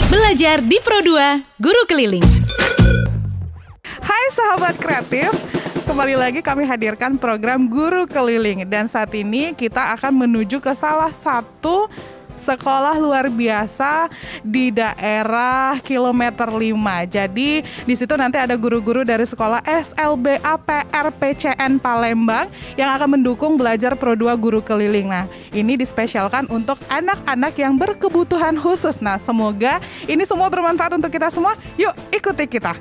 Belajar di Pro2 Guru Keliling. Hai sahabat kreatif, kembali lagi kami hadirkan program Guru Keliling. Dan saat ini kita akan menuju ke salah satu sekolah luar biasa di daerah kilometer 5. Jadi di situ nanti ada guru-guru dari sekolah SLBA PRPCN Palembang yang akan mendukung belajar Pro2 Guru Keliling. Nah, ini dispesialkan untuk anak-anak yang berkebutuhan khusus. Nah, semoga ini semua bermanfaat untuk kita semua. Yuk, ikuti kita.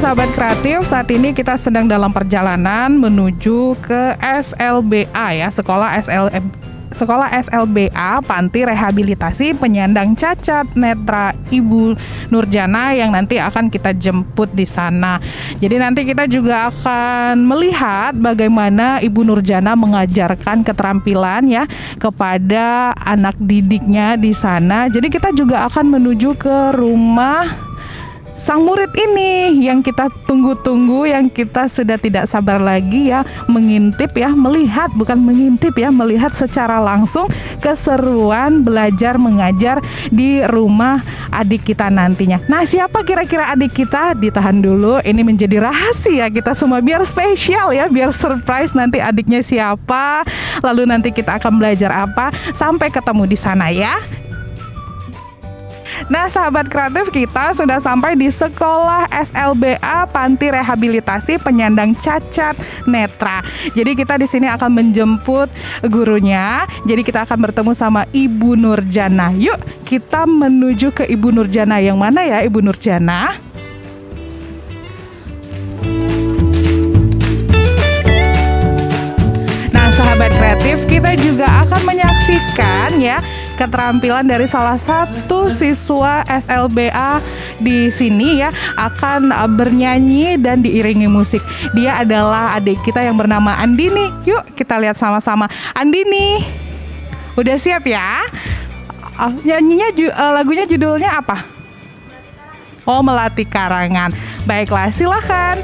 Sahabat kreatif, saat ini kita sedang dalam perjalanan menuju ke SLBA ya, Sekolah SLBA Panti Rehabilitasi Penyandang Cacat Netra Ibu Nurjana yang nanti akan kita jemput di sana. Jadi nanti kita juga akan melihat bagaimana Ibu Nurjana mengajarkan keterampilan ya kepada anak didiknya di sana. Jadi kita juga akan menuju ke rumah sang murid ini yang kita tunggu-tunggu, yang kita sudah tidak sabar lagi ya mengintip ya, melihat secara langsung keseruan belajar mengajar di rumah adik kita nantinya. Nah, siapa kira-kira adik kita? Ditahan dulu, ini menjadi rahasia kita semua biar spesial ya, biar surprise nanti adiknya siapa, lalu nanti kita akan belajar apa. Sampai ketemu di sana ya. Nah, sahabat kreatif, kita sudah sampai di sekolah SLBA Panti Rehabilitasi Penyandang Cacat Netra. Jadi kita di sini akan menjemput gurunya. Jadi kita akan bertemu sama Ibu Nurjana. Yuk, kita menuju ke Ibu Nurjana. Yang mana ya Ibu Nurjana? Nah, sahabat kreatif, kita juga akan menyaksikan ya keterampilan dari salah satu siswa SLBA di sini ya, akan bernyanyi dan diiringi musik. Dia adalah adik kita yang bernama Andini. Yuk kita lihat sama-sama. Andini, udah siap ya? Nyanyinya lagunya judulnya apa? Oh, Melati Karangan. Baiklah, silakan.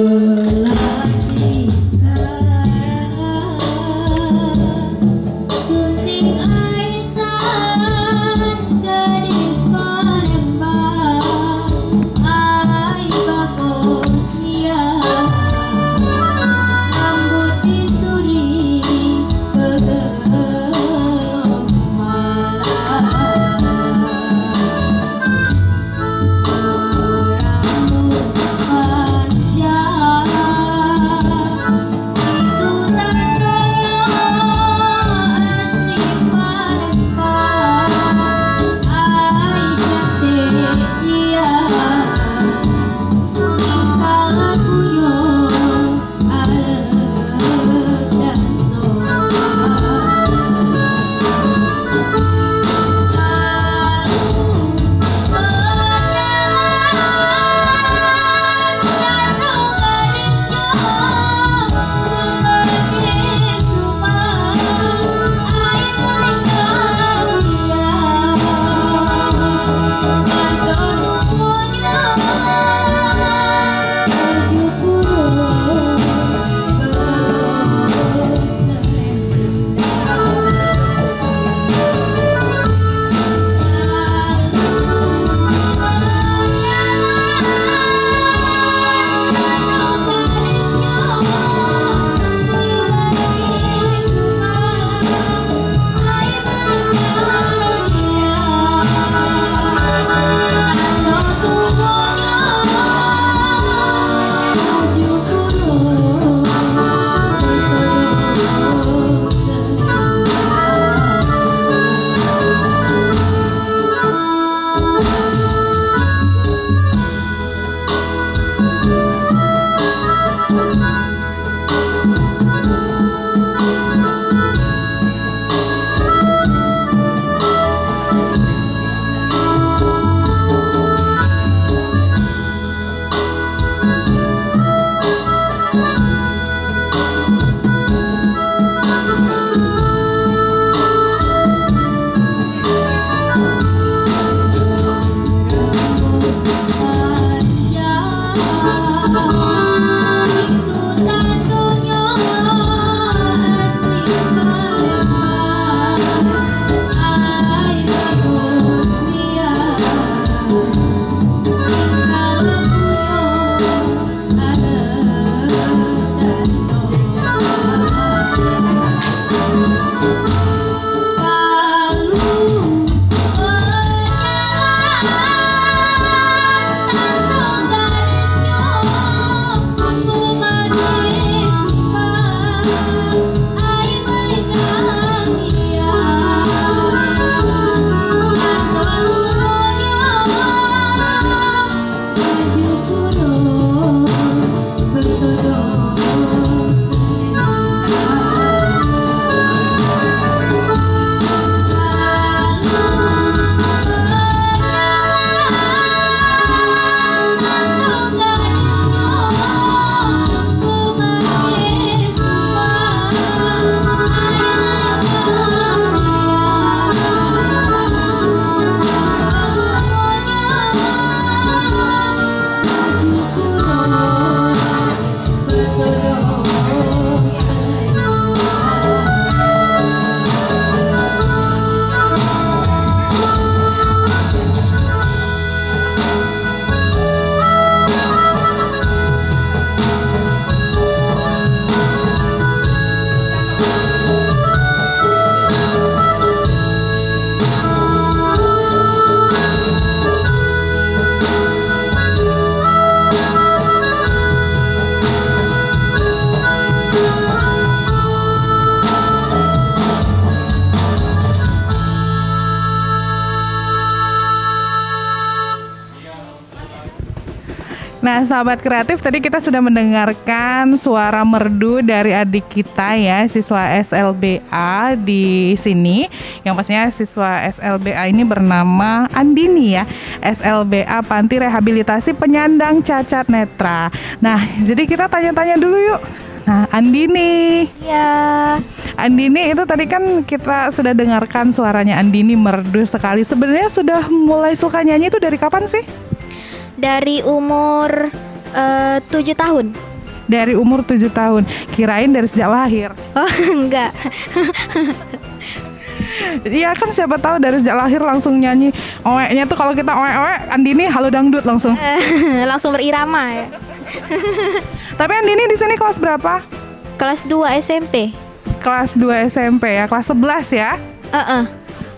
Melati Nah, sahabat kreatif, tadi kita sudah mendengarkan suara merdu dari adik kita ya, siswa SLBA di sini. Yang pastinya siswa SLBA ini bernama Andini ya, SLBA Panti Rehabilitasi Penyandang Cacat Netra. Nah, jadi kita tanya-tanya dulu yuk. Nah, Andini. Ya, Andini itu tadi kan kita sudah dengarkan suaranya Andini merdu sekali. Sebenarnya sudah mulai suka nyanyi itu dari kapan sih? dari umur 7 tahun. Dari umur 7 tahun. Kirain dari sejak lahir. Oh, enggak. Iya kan, siapa tahu dari sejak lahir langsung nyanyi. Oe-nya tuh kalau kita oe-oe, Andini halo dangdut langsung. Langsung berirama ya. Tapi Andini di sini kelas berapa? Kelas 2 SMP. Kelas 2 SMP ya, kelas 11 ya?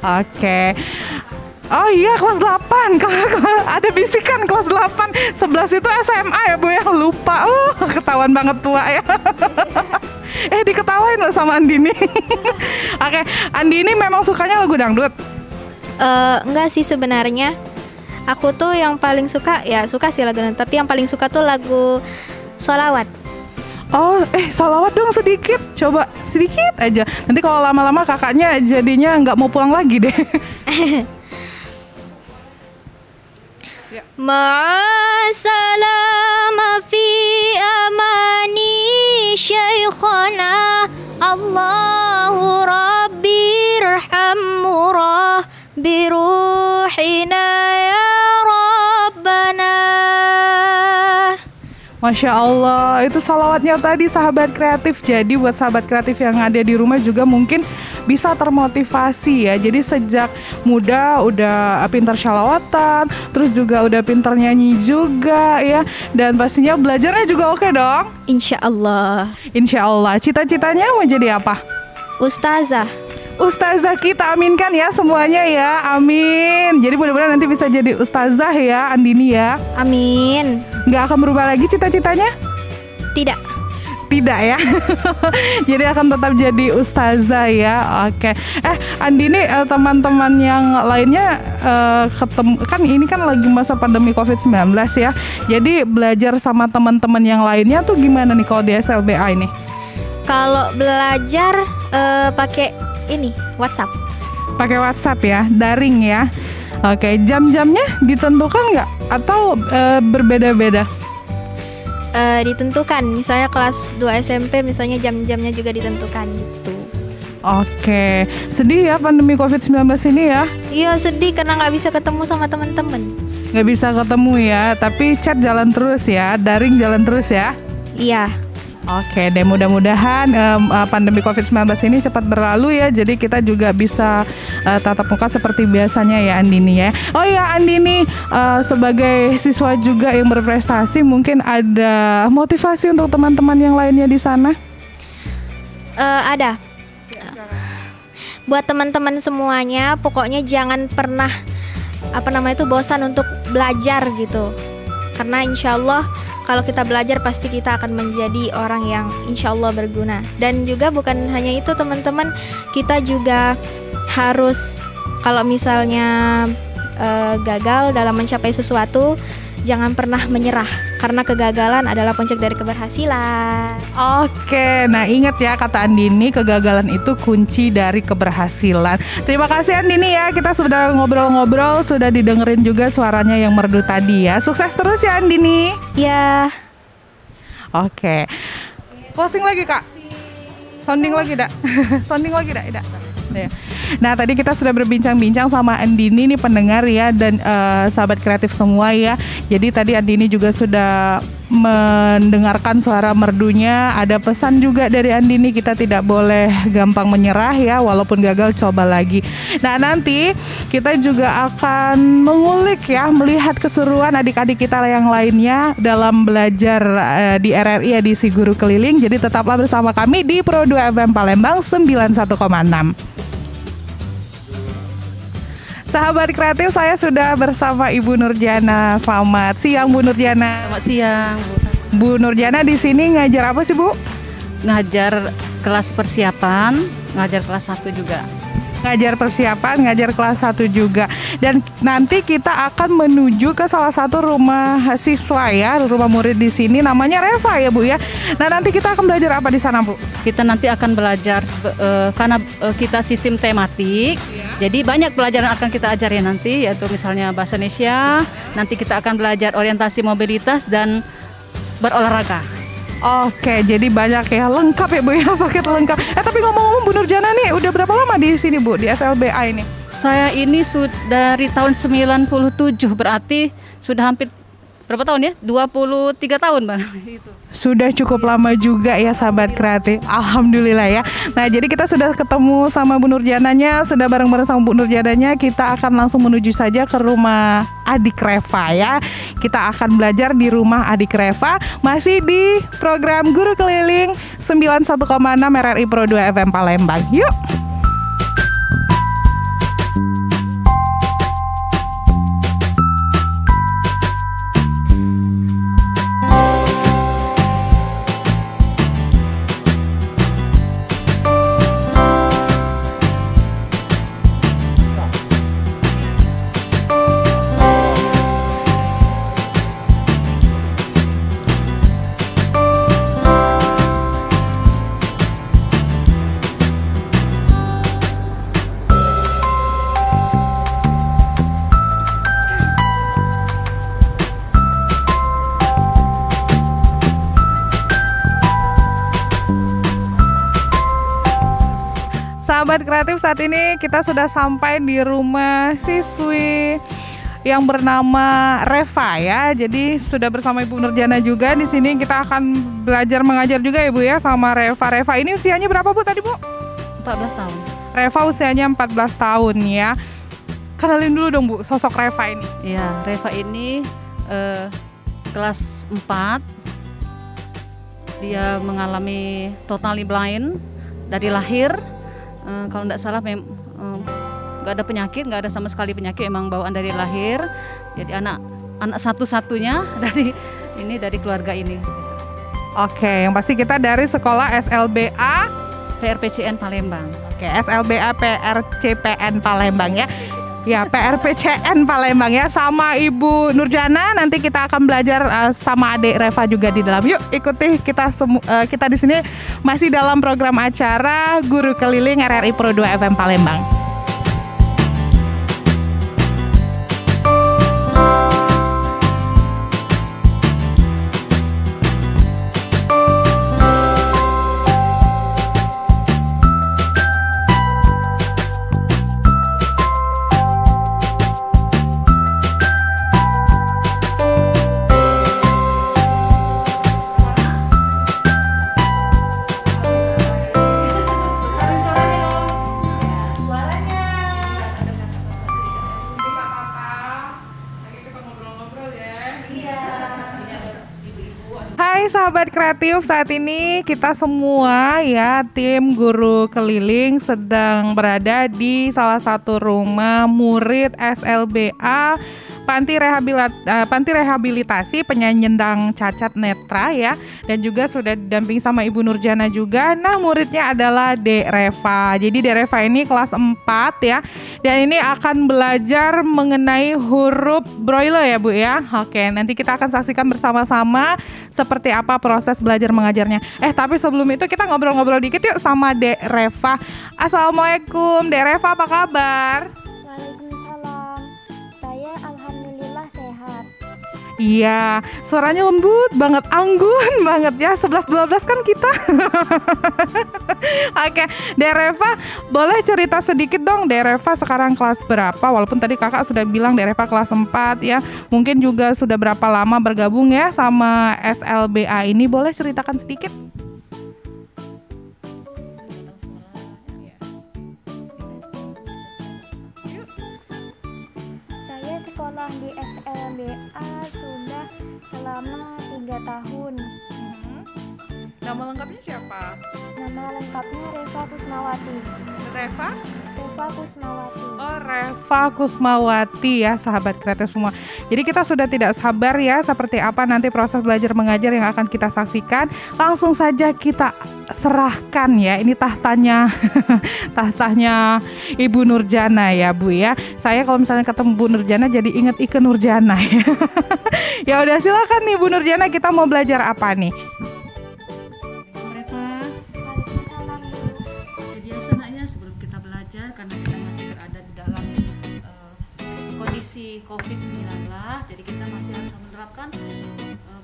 Oke. Oh iya, kelas 8. Ada bisikan kelas 8. 11 itu SMA ya Bu ya, lupa. Ketahuan banget tua ya. Diketawain loh sama Andini. Oke, Andini memang sukanya lagu dangdut? Enggak sih sebenarnya. Aku tuh yang paling suka, ya suka sih lagu dangdut, tapi yang paling suka tuh lagu sholawat. Oh, sholawat dong sedikit. Coba sedikit aja. Nanti kalau lama-lama kakaknya jadinya nggak mau pulang lagi deh. Ma'asalama fi amani syekhana Allahu Rabbi irhamurah biruhina ya Rabbana. Masya Allah, itu salawatnya tadi sahabat kreatif. Jadi buat sahabat kreatif yang ada di rumah juga mungkin bisa termotivasi ya. Jadi sejak muda udah pintar shalawatan, terus juga udah pintar nyanyi juga ya. Dan pastinya belajarnya juga oke dong. Insya Allah. Insya Allah. Cita-citanya mau jadi apa? Ustazah. Ustazah, kita aminkan ya semuanya ya. Amin. Jadi mudah-mudahan nanti bisa jadi ustazah ya Andini ya. Amin. Nggak akan berubah lagi cita-citanya? Tidak. Tidak ya. Jadi akan tetap jadi ustazah ya. Oke. Andini, teman-teman yang lainnya ketemu kan, ini kan lagi masa pandemi COVID-19 ya. Jadi belajar sama teman-teman yang lainnya tuh gimana nih kalau di SLBA ini? Kalau belajar pakai ini WhatsApp. Pakai WhatsApp ya, daring ya. Oke, jam-jamnya ditentukan nggak atau berbeda-beda? Ditentukan, misalnya kelas 2 SMP misalnya jam-jamnya juga ditentukan gitu. Oke, sedih ya pandemi COVID-19 ini ya? Iya sedih karena nggak bisa ketemu sama teman-teman. Nggak bisa ketemu ya, tapi chat jalan terus ya, daring jalan terus ya? Iya. Oke deh, mudah-mudahan pandemi COVID-19 ini cepat berlalu ya. Jadi kita juga bisa tatap muka seperti biasanya ya Andini ya. Oh iya Andini, sebagai siswa juga yang berprestasi, mungkin ada motivasi untuk teman-teman yang lainnya di sana? Ada. Buat teman-teman semuanya, pokoknya jangan pernah bosan untuk belajar gitu. Karena insya Allah kalau kita belajar pasti kita akan menjadi orang yang insya Allah berguna. Dan juga bukan hanya itu teman-teman, kita juga harus kalau misalnya gagal dalam mencapai sesuatu, jangan pernah menyerah. Karena kegagalan adalah puncak dari keberhasilan. Oke, nah ingat ya kata Andini, kegagalan itu kunci dari keberhasilan. Terima kasih Andini ya, kita sudah ngobrol-ngobrol, sudah didengerin juga suaranya yang merdu tadi ya. Sukses terus ya Andini. Ya. Oke. Closing lagi Kak. Sounding lagi dak. Sounding lagi dak. Nah tadi kita sudah berbincang-bincang sama Andini nih pendengar ya, dan sahabat kreatif semua ya. Jadi tadi Andini juga sudah mendengarkan suara merdunya. Ada pesan juga dari Andini, kita tidak boleh gampang menyerah ya, walaupun gagal coba lagi. Nah nanti kita juga akan mengulik ya, melihat keseruan adik-adik kita yang lainnya dalam belajar di RRI edisi Guru Keliling. Jadi tetaplah bersama kami di Pro 2 FM Palembang 91,6. Sahabat kreatif, saya sudah bersama Ibu Nurjana. Selamat siang Bu Nurjana. Selamat siang Bu Nurjana, di sini ngajar apa sih Bu? Ngajar kelas persiapan, ngajar kelas 1 juga. ngajar persiapan, ngajar kelas 1 juga. Dan nanti kita akan menuju ke salah satu rumah siswa ya, rumah murid di sini namanya Reva ya Bu ya. Nah, nanti kita akan belajar apa di sana Bu? Kita nanti akan belajar karena kita sistem tematik. Jadi banyak pelajaran akan kita ajarin nanti, yaitu misalnya bahasa Indonesia. Nanti kita akan belajar orientasi mobilitas dan berolahraga. Oke, jadi banyak ya, lengkap ya Bu ya, paket lengkap. Tapi ngomong-ngomong Bu Nurjana nih, udah berapa lama di sini Bu, di SLBA ini? Saya ini sudah dari tahun 97, berarti sudah hampir berapa tahun ya? 23 tahun Bang. Sudah cukup lama juga ya sahabat kreatif. Alhamdulillah ya. Nah, jadi kita sudah ketemu sama Bu Nurjananya, sudah bareng-bareng sama Bu Nurjananya. Kita akan langsung menuju saja ke rumah adik Reva ya. Kita akan belajar di rumah adik Reva, masih di program Guru Keliling 91,6 RRI Pro 2 FM Palembang. Yuk. Sahabat kreatif, saat ini kita sudah sampai di rumah siswi yang bernama Reva ya. Jadi sudah bersama Ibu Nurjana juga di sini. Kita akan belajar mengajar juga ya Bu ya sama Reva. Reva ini usianya berapa Bu tadi Bu? 14 tahun. Reva usianya 14 tahun ya. Kenalin dulu dong Bu sosok Reva ini. Ya, Reva ini kelas 4. Dia mengalami totally blind dari lahir. Kalau tidak salah nggak ada penyakit, nggak ada sama sekali penyakit, emang bawaan dari lahir. Jadi anak satu-satunya dari keluarga ini. Oke, yang pasti kita dari sekolah SLBA PRPCN Palembang. Oke, SLBA PRCPN Palembang ya. Ya, PRPCN Palembang ya, sama Ibu Nurjana. Nanti kita akan belajar sama adik Reva juga di dalam. Yuk ikuti kita di sini masih dalam program acara Guru Keliling RRI Pro 2 FM Palembang. Hai sahabat kreatif, saat ini kita semua ya tim Guru Keliling sedang berada di salah satu rumah murid SLBA Panti Rehabilitasi Penyandang Cacat Netra ya, dan juga sudah didampingi sama Ibu Nurjana juga. Nah, muridnya adalah Dek Reva. Jadi Dek Reva ini kelas 4 ya, dan ini akan belajar mengenai huruf Braille ya Bu ya. Oke, nanti kita akan saksikan bersama-sama seperti apa proses belajar mengajarnya. Tapi sebelum itu kita ngobrol-ngobrol dikit yuk sama Dek Reva. Assalamualaikum Dek Reva, apa kabar? Waalaikumsalam. Saya alhamdulillah sehat. Iya, suaranya lembut banget, anggun banget ya. 11-12 kan kita. Oke, Dek Reva, boleh cerita sedikit dong Dek Reva sekarang kelas berapa? Walaupun tadi kakak sudah bilang Dek Reva kelas 4 ya. Mungkin juga sudah berapa lama bergabung ya sama SLBA ini. Boleh ceritakan sedikit? Saya sekolah di SLBA sudah selama 3 tahun. Nama lengkapnya siapa? Nama lengkapnya Reva Kusmawati. Reva? Reva Kusmawati. Oh, Reva Kusmawati ya sahabat kreatif semua. Jadi kita sudah tidak sabar ya seperti apa nanti proses belajar mengajar yang akan kita saksikan. Langsung saja kita serahkan ya, ini tahtanya tahtanya Ibu Nurjana ya Bu ya. Saya kalau misalnya ketemu Bu Nurjana jadi inget Ikke Nurjana ya. Ya udah, silakan nih Bu Nurjana, kita mau belajar apa nih? Reva, seperti biasa nak ya, sebelum kita belajar karena kita masih berada di dalam kondisi COVID-19, jadi kita masih harus menerapkan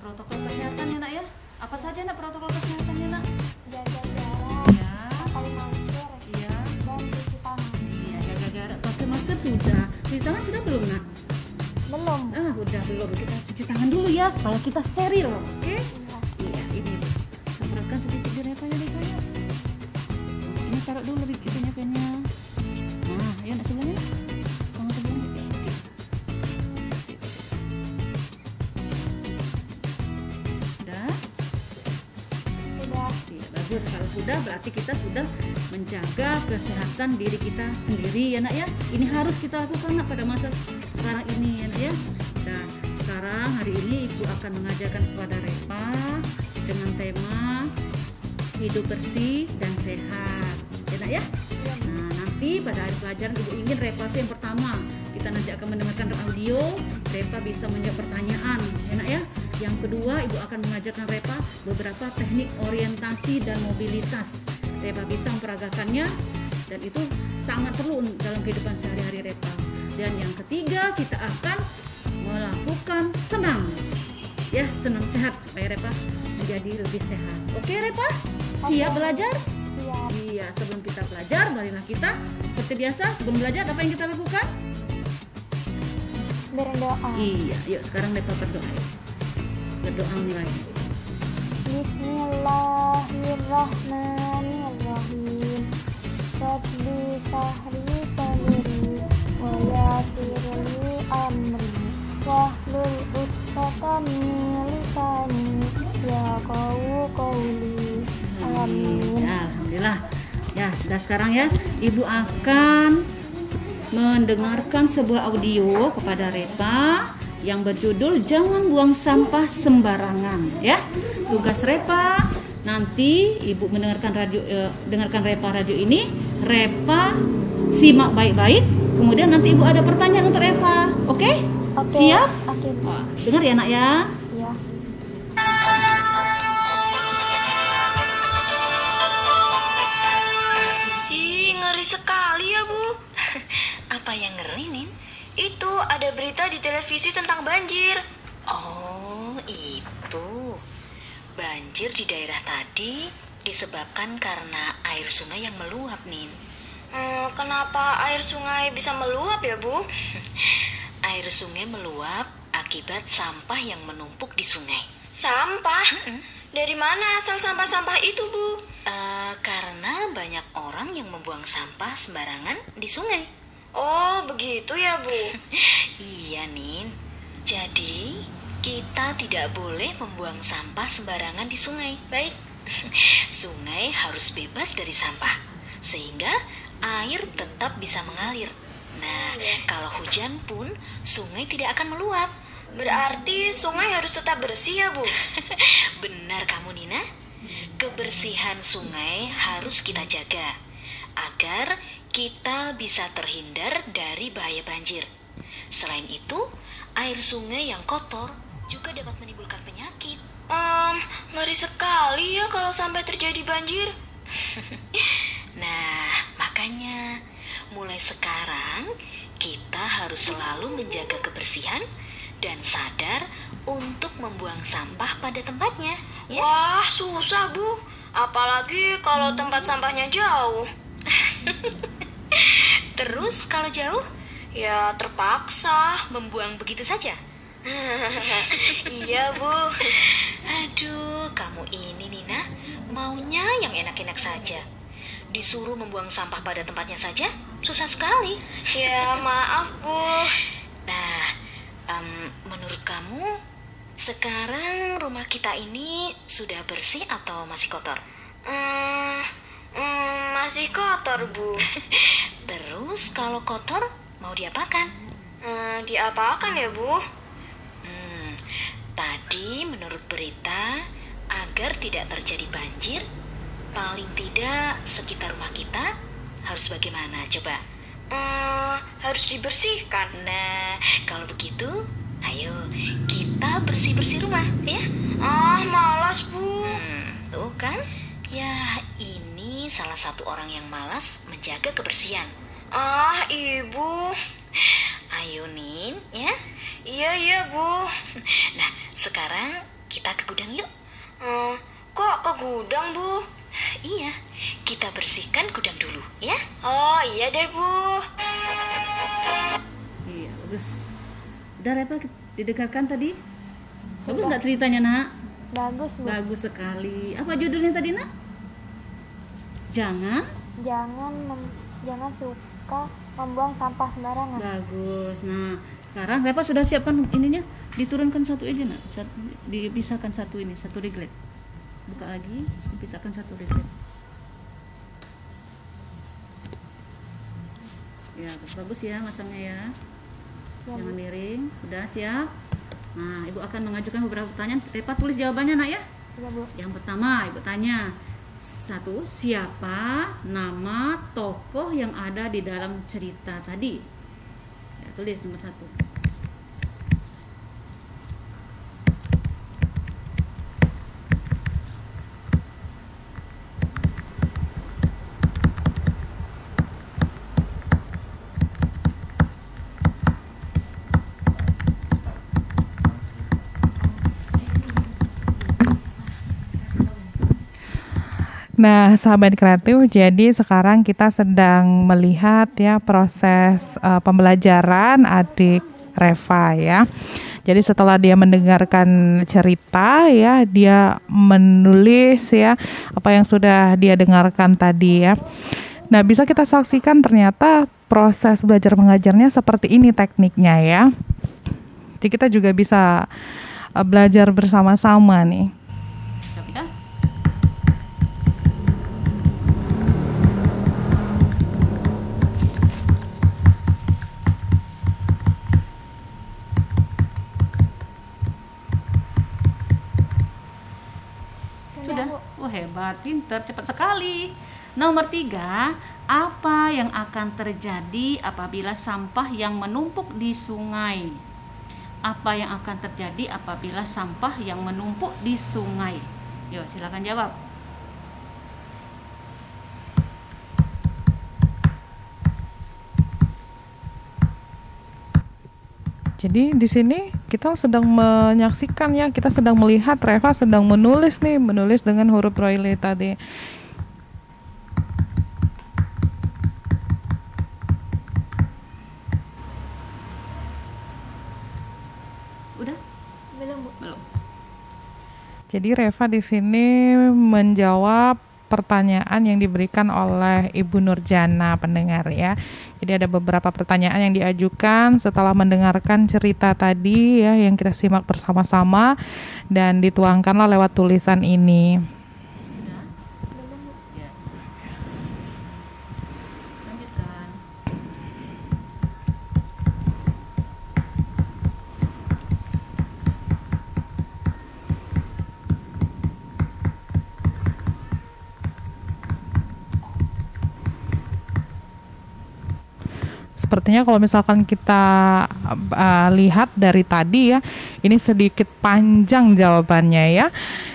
protokol kesehatan ya nak ya. Apa saja nak protokol kesehatannya nak? Jaga jarak, Ya, pakai masker, iya, dan cuci tangan. iya, jaga jarak, pakai masker sudah. Cuci tangan sudah belum nak? Belum. Udah belum. Kita cuci tangan dulu ya supaya kita steril, oke? Iya, ini semprotkan sedikit di Reva ya, Reva ya. Ini taruh dulu itunya pennya. Nah, ayo nak sebelahnya. Tangan sebelahnya. Oke. Sudah? Sudah. Iya, bagus. Kalau sudah berarti kita sudah menjaga kesehatan diri kita sendiri ya nak ya. Ini harus kita lakukan nak pada masa sekarang ini ya nak ya. Nah, sekarang hari ini Ibu akan mengajarkan kepada Reva dengan tema hidup bersih dan sehat ya nak ya. Nah, nanti pada akhir pelajaran Ibu ingin Reva itu yang pertama, kita nanti akan mendengarkan audio, Reva bisa menjawab pertanyaan ya nak ya. Yang kedua, Ibu akan mengajarkan Reva beberapa teknik orientasi dan mobilitas. Reva bisa memperagakannya dan itu sangat perlu dalam kehidupan sehari-hari Reva. Dan yang ketiga, kita akan melakukan senam. Ya, senam sehat supaya Reva menjadi lebih sehat. Oke Reva? Siap belajar? Siap. Iya, sebelum kita belajar, marilah kita seperti biasa, sebelum belajar apa yang kita lakukan? Berdoa. Iya, yuk sekarang Reva berdoa. Berdoa mulai. Bismillahirrahmanirrahim. Rabbi sahri sadri wa yassirli amri wahlul 'uqdatam min lisani yafqahu qawli. Amin. Ya, alhamdulillah. Ya, sudah sekarang ya, Ibu akan mendengarkan sebuah audio kepada Reva yang berjudul Jangan Buang Sampah Sembarangan ya. Tugas Reva nanti Ibu dengarkan Reva radio ini, Reva simak baik-baik, kemudian nanti Ibu ada pertanyaan untuk Reva. Oke? Oke. Siap? Oke. Wah, dengar ya nak ya. Ya. Ih, ngeri sekali ya, Bu. Apa yang ngeri, Nin? Itu ada berita di televisi tentang banjir. Oh, itu. Banjir di daerah tadi disebabkan karena air sungai yang meluap, Nin. Kenapa air sungai bisa meluap ya, Bu? Air sungai meluap akibat sampah yang menumpuk di sungai. Sampah? Dari mana asal sampah-sampah itu, Bu? Karena banyak orang yang membuang sampah sembarangan di sungai. Oh, begitu ya, Bu? Iya, Nin. Jadi, kita tidak boleh membuang sampah sembarangan di sungai. Baik. Sungai harus bebas dari sampah, sehingga air tetap bisa mengalir. Nah, kalau hujan pun, sungai tidak akan meluap. Berarti sungai harus tetap bersih ya, Bu? Benar kamu, Nina. Kebersihan sungai harus kita jaga agar kita bisa terhindar dari bahaya banjir. Selain itu, air sungai yang kotor juga dapat menimbulkan penyakit. Ngeri sekali ya kalau sampai terjadi banjir. Nah, makanya mulai sekarang kita harus selalu menjaga kebersihan dan sadar untuk membuang sampah pada tempatnya. Ya? Wah, susah, Bu. Apalagi kalau tempat sampahnya jauh. Terus kalau jauh, ya terpaksa membuang begitu saja. Iya, Bu. Aduh, kamu ini, Nina, maunya yang enak-enak saja. Disuruh membuang sampah pada tempatnya saja, susah sekali. Ya, maaf, Bu. Nah, menurut kamu, sekarang rumah kita ini sudah bersih atau masih kotor? Masih kotor, Bu. Terus kalau kotor, mau diapakan? Diapakan ya, Bu? Tadi menurut berita, agar tidak terjadi banjir, Paling tidak sekitar rumah kita harus bagaimana coba? Harus dibersihkan. Nah, kalau begitu, ayo kita bersih-bersih rumah ya. Malas Bu. Tuh kan? Ya, ini salah satu orang yang malas menjaga kebersihan. Ibu. Ayo Nin, ya. Iya Bu. Nah, sekarang kita ke gudang yuk. Kok ke gudang Bu? Iya, kita bersihkan gudang dulu, ya. Oh iya deh Bu. Iya, bagus. Udah Reva didengarkan tadi? Bagus nggak ceritanya, Nak? Bagus Bu. Bagus sekali. Apa judulnya tadi, Nak? Jangan. Jangan suka membuang sampah sembarangan. Bagus. Nah, sekarang Reva sudah siapkan ininya. Diturunkan satu ini, Nak. Dipisahkan satu ini, satu reglet. Buka lagi, dipisahkan satu reglet. Ya, bagus ya masangnya ya. Jangan miring. Udah siap? Nah, Ibu akan mengajukan beberapa pertanyaan. Reva tulis jawabannya, Nak ya. Iya Bu. Yang pertama, Ibu tanya. 1. Siapa nama tokoh yang ada di dalam cerita tadi? Ya, tulis nomor 1. Nah, sahabat kreatif, jadi sekarang kita sedang melihat ya proses pembelajaran adik Reva ya. Jadi setelah dia mendengarkan cerita ya, dia menulis ya apa yang sudah dia dengarkan tadi ya. Nah, bisa kita saksikan ternyata proses belajar mengajarnya seperti ini tekniknya ya. Jadi kita juga bisa belajar bersama-sama nih. Hebat, pinter, cepat sekali. Nomor 3, apa yang akan terjadi apabila sampah yang menumpuk di sungai? Apa yang akan terjadi apabila sampah yang menumpuk di sungai? Yuk, silakan jawab. Jadi di sini kita sedang menyaksikan ya, kita sedang melihat Reva sedang menulis dengan huruf braille tadi. Udah? Belum Bu. Belum. Jadi Reva di sini menjawab pertanyaan yang diberikan oleh Ibu Nurjana pendengar ya. Jadi ada beberapa pertanyaan yang diajukan setelah mendengarkan cerita tadi ya yang kita simak bersama-sama dan dituangkanlah lewat tulisan ini. Ya. Lanjutkan. Sepertinya kalau misalkan kita lihat dari tadi ya, ini sedikit panjang jawabannya ya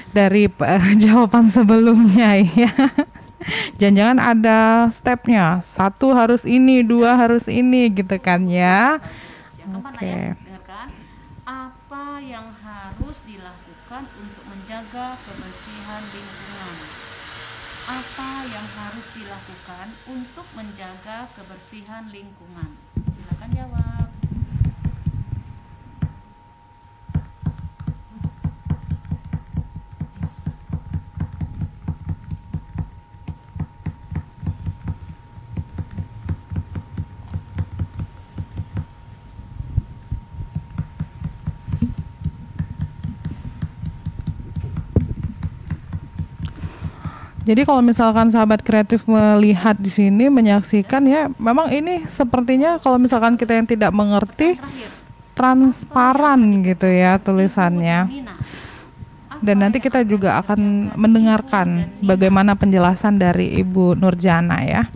dari jawaban sebelumnya ya. Jangan-jangan ada stepnya, 1 harus ini, 2 harus ini gitu kan ya. Oke. Dengarkan. Apa yang harus dilakukan untuk menjaga kebersihan lingkungan? Apa yang harus dilakukan untuk menjaga kebersihan lingkungan? Silakan jawab. Jadi kalau misalkan sahabat kreatif melihat di sini, menyaksikan ya, memang ini sepertinya kalau misalkan kita yang tidak mengerti, transparan gitu ya tulisannya. Dan nanti kita juga akan mendengarkan bagaimana penjelasan dari Ibu Nurjana ya.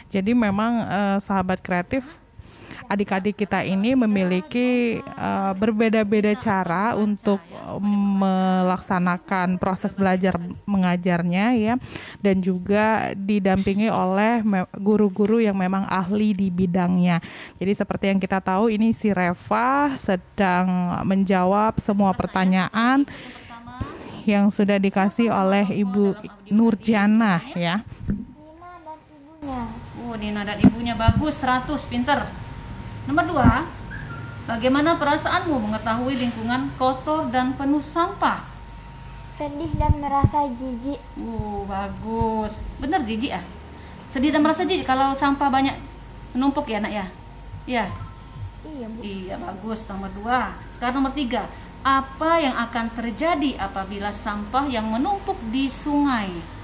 Jadi memang sahabat kreatif, adik-adik kita ini memiliki berbeda-beda cara untuk melaksanakan proses belajar mengajarnya ya, dan juga didampingi oleh guru-guru yang memang ahli di bidangnya. Jadi seperti yang kita tahu, ini si Reva sedang menjawab semua pertanyaan yang sudah dikasih oleh Ibu Nurjana ya. Nina dan ibunya bagus, 100, pinter. Nomor 2, bagaimana perasaanmu mengetahui lingkungan kotor dan penuh sampah? Sedih dan merasa jijik. Bagus. Bener jijik ah? Sedih dan merasa jijik kalau sampah banyak menumpuk ya nak ya? Iya? Iya Bu. Iya, bagus. Nomor 2. Sekarang nomor 3. Apa yang akan terjadi apabila sampah yang menumpuk di sungai?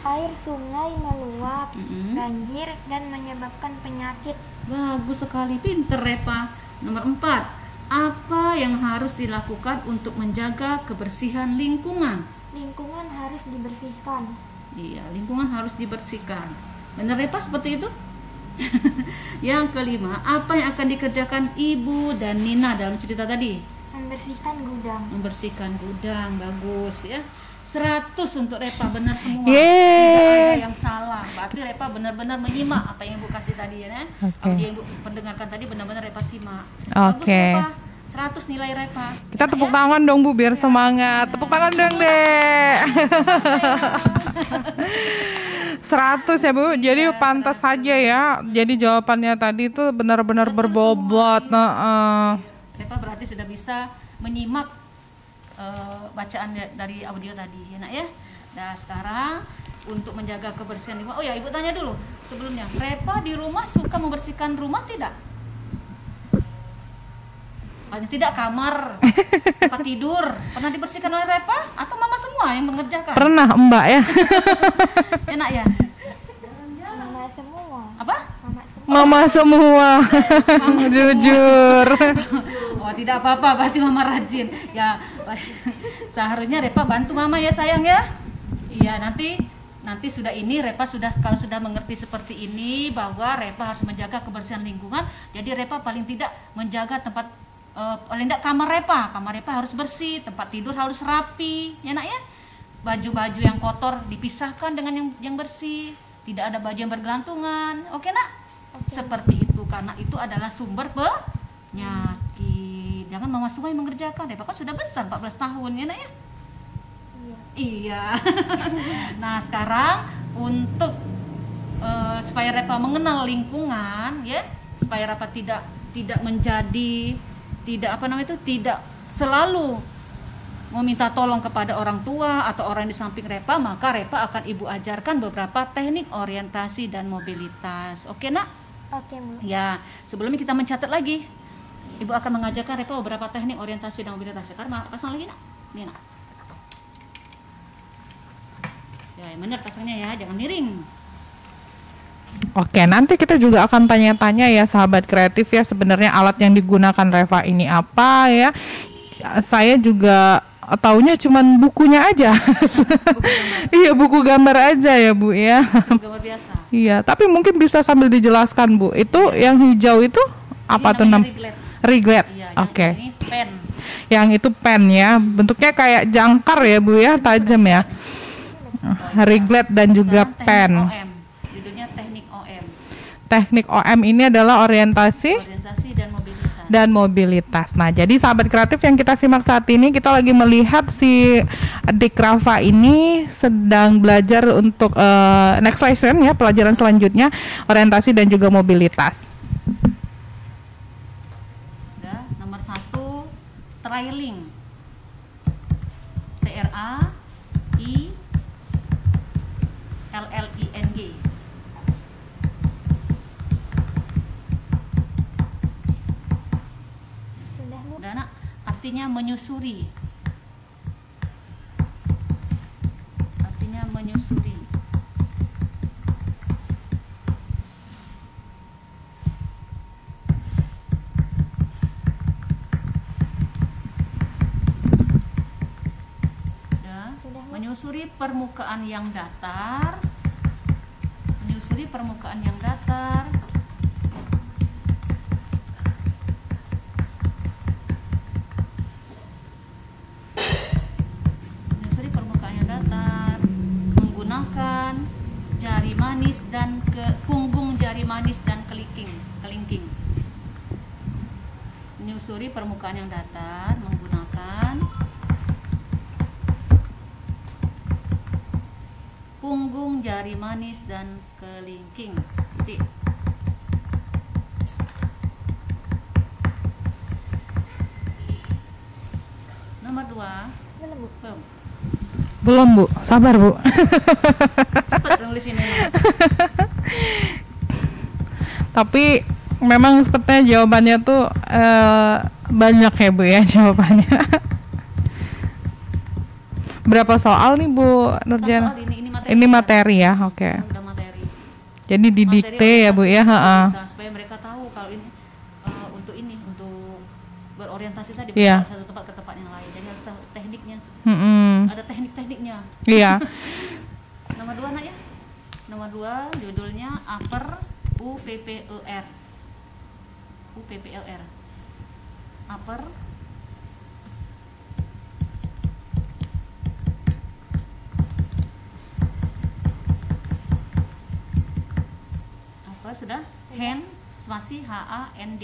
Air sungai meluap, banjir, dan menyebabkan penyakit. Bagus sekali, pinter Repa. Nomor 4, apa yang harus dilakukan untuk menjaga kebersihan lingkungan? Lingkungan harus dibersihkan. Iya, lingkungan harus dibersihkan. Benar Repa seperti itu? Yang kelima, apa yang akan dikerjakan Ibu dan Nina dalam cerita tadi? Membersihkan gudang. Membersihkan gudang, bagus ya. 100 untuk Repa, benar semua. Yeay. Tidak ada yang salah. Berarti Repa benar-benar menyimak apa yang Ibu kasih tadi ya. Apa yang Ibu pendengarkan tadi benar-benar Repa simak. Bagus Repa. 100 nilai Repa. Kita tepuk tangan dong Bu biar semangat. Tepuk tangan dong Dek. 100 ya Bu. Jadi pantas saja ya. Jadi jawabannya tadi itu benar-benar berbobot. Repa berarti sudah bisa menyimak bacaan dari audio tadi ya nak ya. Nah sekarang untuk menjaga kebersihan lingkungan, oh ya Ibu tanya dulu sebelumnya, Repa di rumah suka membersihkan rumah tidak? Paling tidak kamar, tempat tidur pernah dibersihkan oleh Repa atau Mama semua yang mengerjakan? Pernah Mbak ya. Enak ya? Mama semua. Apa? Mama semua. Jujur. Oh tidak apa-apa, berarti Mama rajin ya. Seharusnya Repa bantu Mama ya sayang ya. Iya, nanti sudah ini Repa kalau sudah mengerti seperti ini bahwa Repa harus menjaga kebersihan lingkungan. Jadi Repa paling tidak menjaga tempat paling tidak kamar Repa harus bersih, tempat tidur harus rapi ya nak ya. Baju-baju yang kotor dipisahkan dengan yang bersih, tidak ada baju yang bergelantungan. Oke nak? Seperti itu, karena itu adalah sumber penyakit. Jangan Mama semua yang mengerjakan. Repa kan sudah besar, 14 tahun ya nak ya? Iya. Nah sekarang untuk supaya Repa mengenal lingkungan ya, supaya Repa tidak menjadi tidak selalu meminta tolong kepada orang tua atau orang di samping Repa, maka Repa akan Ibu ajarkan beberapa teknik orientasi dan mobilitas. Oke nak? Oke Bu. Ya, sebelumnya kita mencatat lagi. Ibu akan mengajarkan Repa beberapa teknik orientasi dan mobilitas. Sekarang pasang lagi nak? Ini nak. Ya, benar pasangnya ya, jangan miring. Oke, nanti kita juga akan tanya-tanya ya sahabat kreatif ya, sebenarnya alat yang digunakan Reva ini apa ya. Saya juga taunya cuman bukunya aja. Iya, buku gambar aja ya Bu ya. Gambar biasa. Iya, tapi mungkin bisa sambil dijelaskan Bu. Itu yang hijau itu apa tuh Reglet. Reglet. Iya, Oke. Ini pen. Yang itu pen ya, bentuknya kayak jangkar ya Bu ya, tajam ya. Reglet dan juga pen. OM. Judulnya teknik OM. Teknik OM ini adalah orientasi dan mobilitas. Nah, jadi sahabat kreatif yang kita simak saat ini, kita lagi melihat si adik Rafa ini sedang belajar untuk next lesson ya, pelajaran selanjutnya orientasi dan juga mobilitas. Udah, nomor 1 trailing. TRAILLING. Sudah Bu. Udah nak, artinya menyusuri. menyusuri. Menyusuri permukaan yang datar. Menyusuri permukaan yang datar. Menyusuri permukaan yang datar menggunakan jari manis dan punggung jari manis dan kelingking. Menyusuri permukaan yang datar menggunakan punggung jari manis dan kelingking. Titik. Nomor 2. Belum Bu, sabar Bu. Cepat nulis ini. Tapi memang sepertinya jawabannya tuh banyak ya Bu ya jawabannya. Berapa soal nih Bu Nurjana? Ini materi ya, oke. Udah materi. Jadi didikte ya Bu ya, supaya mereka tahu kalau ini untuk berorientasi tadi Iya. dari satu tempat ke tempat yang lain. Jadi harus tahu tekniknya. Mm-mm. Ada tekniknya. Iya. Nomor 2 nak ya. Nomor 2 judulnya upper UPPER. UPPLR. Upper sudah hand spasi HAND.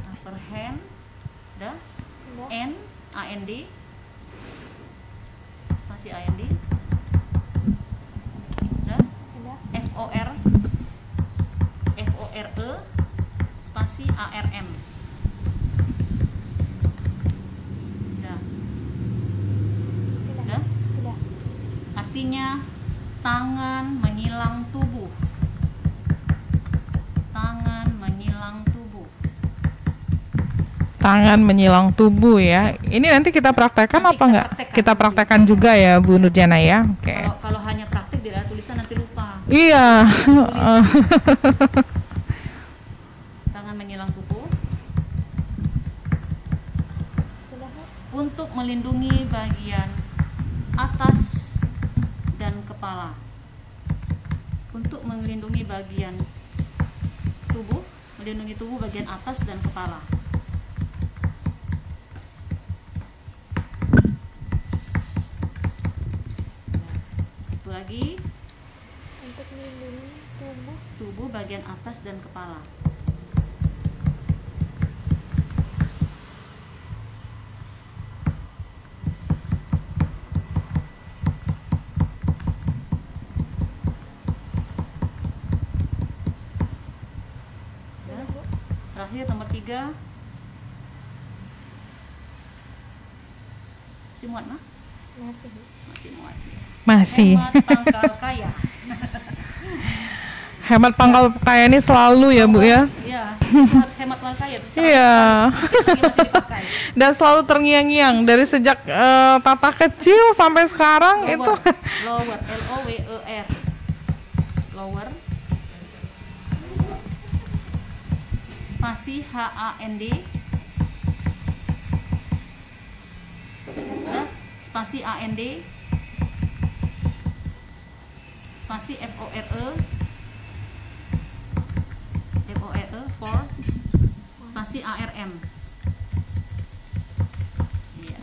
Upper hand udah N AND spasi AND udah FOR FORE spasi ARM udah artinya tangan menyilang tubuh. Tangan menyilang tubuh. Tangan menyilang tubuh ya. Ini nanti kita praktekkan Nanti apa enggak? Kita praktekkan juga ya Bu Nurjana ya. Oke. Kalau hanya praktik tidak ada tulisan nanti lupa. Iya. Tangan menyilang tubuh. Untuk melindungi bagian atas dan kepala. Untuk melindungi bagian tubuh, melindungi tubuh bagian atas dan kepala. Itu lagi. Untuk melindungi tubuh bagian atas dan kepala. Terakhir nomor 3. Masih muat mah? Masih muat. Masih. Hemat pangkal kaya. Hemat pangkal kaya ini selalu ya Bu ya. Iya, harus hemat pangkal kaya. Iya. Masih dipakai. Dan selalu terngiang-ngiang dari sejak Tata kecil sampai sekarang Lower, itu. lower, LOWER. Lower. Spasi HAND. Spasi AND. Spasi FORE. For. Spasi ARM. Iya.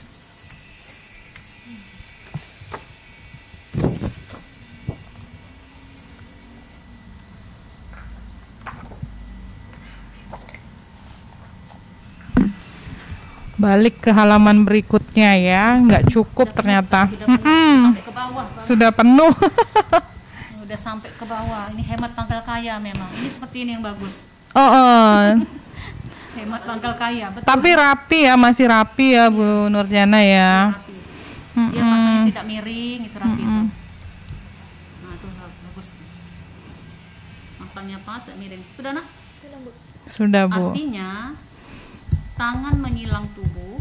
Balik ke halaman berikutnya ya, nggak cukup ternyata. Sampai ke bawah. Sudah penuh. Udah sampai ke bawah. Ini hemat pangkal kaya memang. Ini seperti ini yang bagus. Hemat pangkal kaya. Betul. Tapi rapi ya, masih rapi ya Bu Nurjana ya. Rapi. Dia masanya tidak miring, itu rapi itu. Nah itu bagus. Masanya pas, tidak miring. Sudah nak? Sudah Bu. Artinya tangan menyilang tubuh.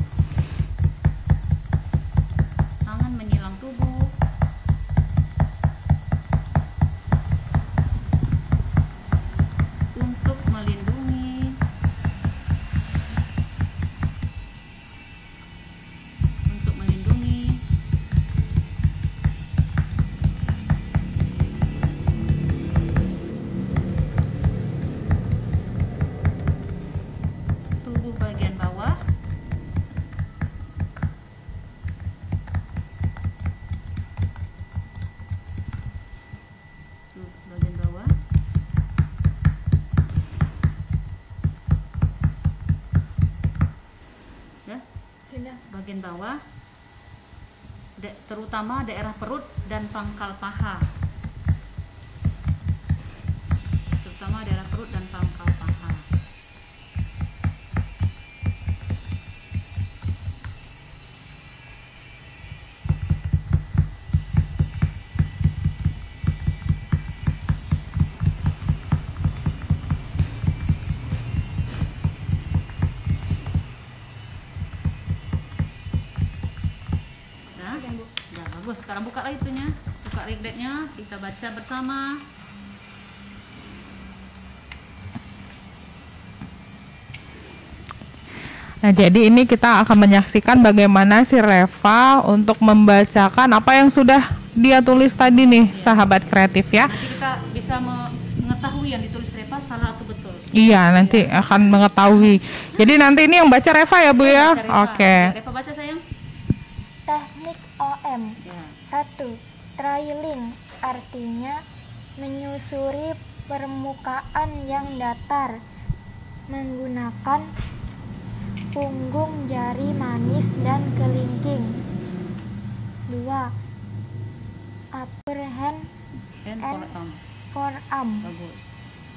tangan menyilang tubuh. Untuk melindungi. Untuk melindungi. Tubuh bagian bawah. Bagian bawah. Ya, bagian bawah, terutama daerah perut dan pangkal paha. Terutama daerah perut dan pangkal paha. Ya bagus. Sekarang buka lah itunya, buka regletnya, kita baca bersama. Nah, jadi ini kita akan menyaksikan bagaimana si Reva untuk membacakan apa yang sudah dia tulis tadi nih, sahabat kreatif ya. Nanti kita bisa mengetahui yang ditulis Reva salah atau betul. Iya, nanti akan mengetahui. Jadi nanti ini yang baca Reva ya, Bu ya? Baca Reva. Oke. Reva baca sayang. Teknik OM. Ya. 1. Trailing artinya menyusuri permukaan yang datar menggunakan punggung jari manis dan kelingking. 2. Upper hand And and forearm. forearm Bagus.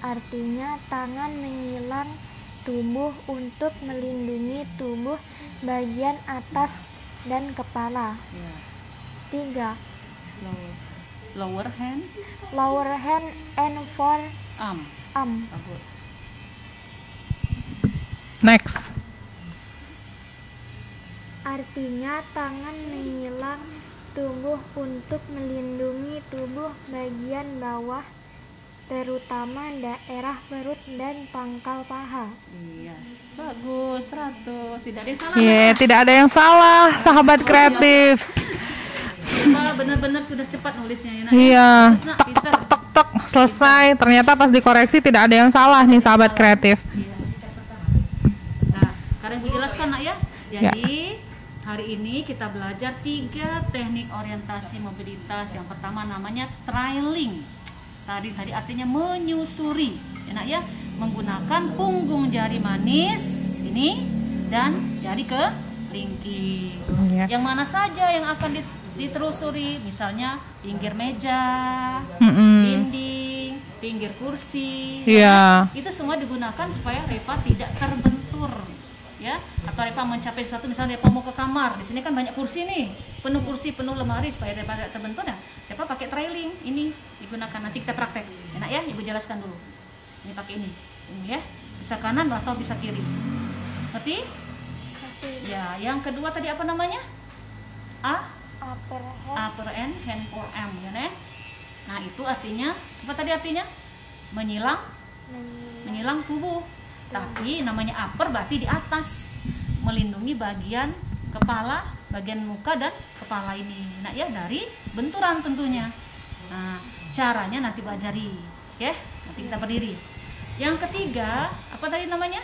artinya tangan menyilang tubuh untuk melindungi tubuh bagian atas dan kepala. Ya. 3. Lower hand, Lower hand and forearm arm. Bagus. Next. artinya tangan menyilang tubuh untuk melindungi tubuh bagian bawah terutama daerah perut dan pangkal paha. Iya. Bagus, 100. Tidak ada yang salah. Iya, tidak ada yang salah, sahabat kreatif. Kita benar-benar sudah cepat nulisnya ya, Nak. Iya, Bagus, Nak. tek Pintar. tek tek tek selesai. Ternyata pas dikoreksi tidak ada yang salah nih, sahabat kreatif. Iya. Nah, sekarang Ibu jelaskan, Nak ya. Jadi hari ini kita belajar 3 teknik orientasi mobilitas. Yang pertama namanya trailing. Tadi artinya menyusuri, ya Nak ya, menggunakan punggung jari manis ini dan jari kelingking. Iya. Yang mana saja yang akan ditelusuri, misalnya pinggir meja, dinding, pinggir kursi. Iya. Itu semua digunakan supaya Reva tidak terbentur, ya. Atau Reva mencapai sesuatu, misalnya Reva mau ke kamar, di sini kan banyak kursi nih, penuh kursi, penuh lemari, supaya Reva tidak terbentur ya. Reva pakai trailing ini digunakan, nanti kita praktek. Enak ya, Ibu jelaskan dulu. Ini pakai ini ya, bisa kanan atau bisa kiri. Ngerti? Ya, yang kedua tadi apa namanya? Upper hand forearm, ya Nek. Nah, itu artinya apa tadi artinya? Menyilang tubuh. Tapi namanya upper berarti di atas, melindungi bagian kepala, bagian muka dan kepala ini. Nah, ya dari benturan tentunya. Nah, caranya nanti Bu ajari, ya. Nanti kita berdiri. Yang ketiga, apa tadi namanya?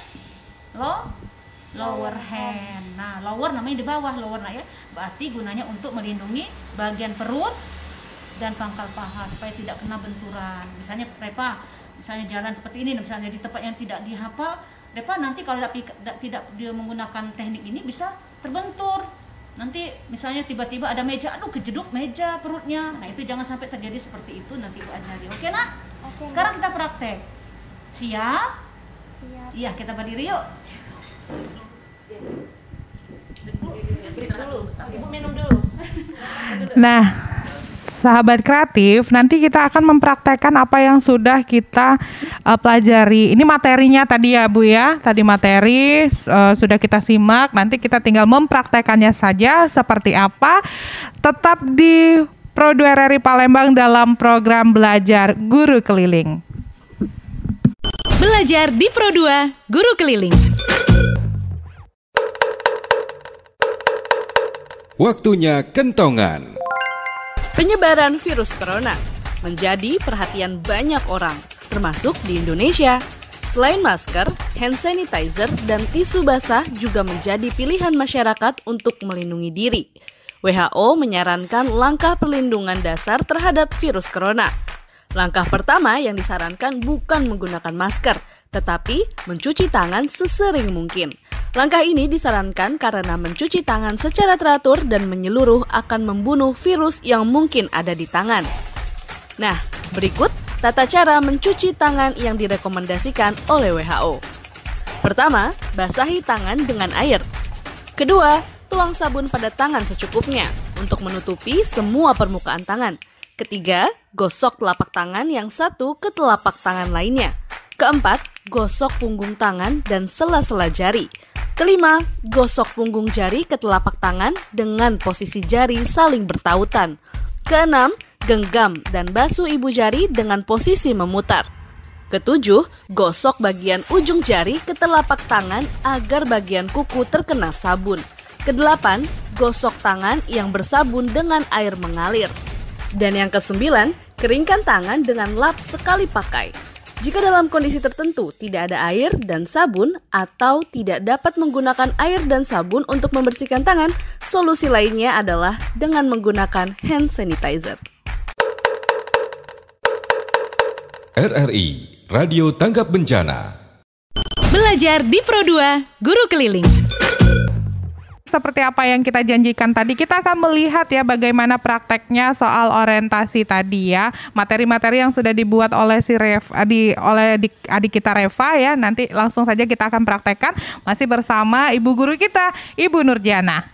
Lower hand. Nah, lower namanya di bawah, lower ya. Berarti gunanya untuk melindungi bagian perut dan pangkal paha supaya tidak kena benturan. Misalnya Reva, misalnya jalan seperti ini, misalnya di tempat yang tidak dihafal, Reva nanti kalau tidak dia menggunakan teknik ini bisa terbentur. Nanti misalnya tiba-tiba ada meja, aduh kejeduk meja perutnya. Nah, itu jangan sampai terjadi seperti itu, nanti Ibu ajari. Oke, Nak? Oke, Sekarang kita praktek. Siap? Siap. Iya, kita berdiri yuk. Ibu minum dulu. Nah, sahabat kreatif, nanti kita akan mempraktekkan apa yang sudah kita pelajari. Ini materinya tadi ya Bu ya, tadi materi sudah kita simak, nanti kita tinggal mempraktekannya saja seperti apa. Tetap di Pro 2 RRI Palembang dalam program Belajar Guru Keliling. Belajar di Pro 2 Guru Keliling. Waktunya kentongan. Penyebaran virus corona menjadi perhatian banyak orang, termasuk di Indonesia. Selain masker, hand sanitizer, dan tisu basah juga menjadi pilihan masyarakat untuk melindungi diri. WHO menyarankan langkah perlindungan dasar terhadap virus corona. Langkah pertama yang disarankan bukan menggunakan masker, tetapi mencuci tangan sesering mungkin. Langkah ini disarankan karena mencuci tangan secara teratur dan menyeluruh akan membunuh virus yang mungkin ada di tangan. Nah, berikut tata cara mencuci tangan yang direkomendasikan oleh WHO. Pertama, basahi tangan dengan air. Kedua, tuang sabun pada tangan secukupnya untuk menutupi semua permukaan tangan. Ketiga, gosok telapak tangan yang satu ke telapak tangan lainnya. Keempat, gosok punggung tangan dan sela-sela jari. Kelima, gosok punggung jari ke telapak tangan dengan posisi jari saling bertautan. Keenam, genggam dan basuh ibu jari dengan posisi memutar. Ketujuh, gosok bagian ujung jari ke telapak tangan agar bagian kuku terkena sabun. Kedelapan, gosok tangan yang bersabun dengan air mengalir. Dan yang kesembilan, keringkan tangan dengan lap sekali pakai. Jika dalam kondisi tertentu tidak ada air dan sabun atau tidak dapat menggunakan air dan sabun untuk membersihkan tangan, solusi lainnya adalah dengan menggunakan hand sanitizer. RRI, Radio Tanggap Bencana. Belajar di Pro 2 Guru Keliling. Seperti apa yang kita janjikan tadi, kita akan melihat ya bagaimana prakteknya soal orientasi tadi ya. Materi-materi yang sudah dibuat oleh adik kita Reva ya. Nanti langsung saja kita akan praktekkan masih bersama Ibu Guru kita, Ibu Nurjana.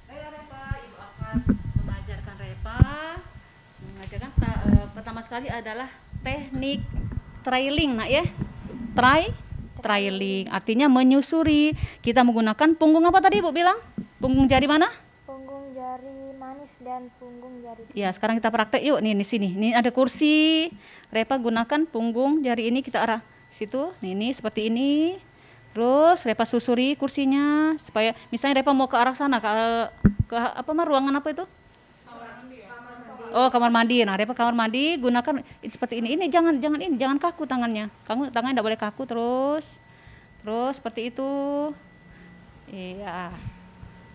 Baik Reva, Ibu akan mengajarkan pertama sekali adalah teknik trailing nak ya. Trailing artinya menyusuri. Kita menggunakan punggung apa tadi Ibu bilang? Punggung jari mana? Punggung jari manis dan punggung jari. Ya, sekarang kita praktek yuk nih di sini. Ini ada kursi. Reva gunakan punggung jari ini kita arah situ. Nih seperti ini. Terus Reva susuri kursinya supaya misalnya Reva mau ke arah sana ke ruangan apa itu? Oh, kamar mandi. Nah, Reva kamar mandi gunakan seperti ini. Ini jangan kaku tangannya. Tangannya tidak boleh kaku terus seperti itu. Iya.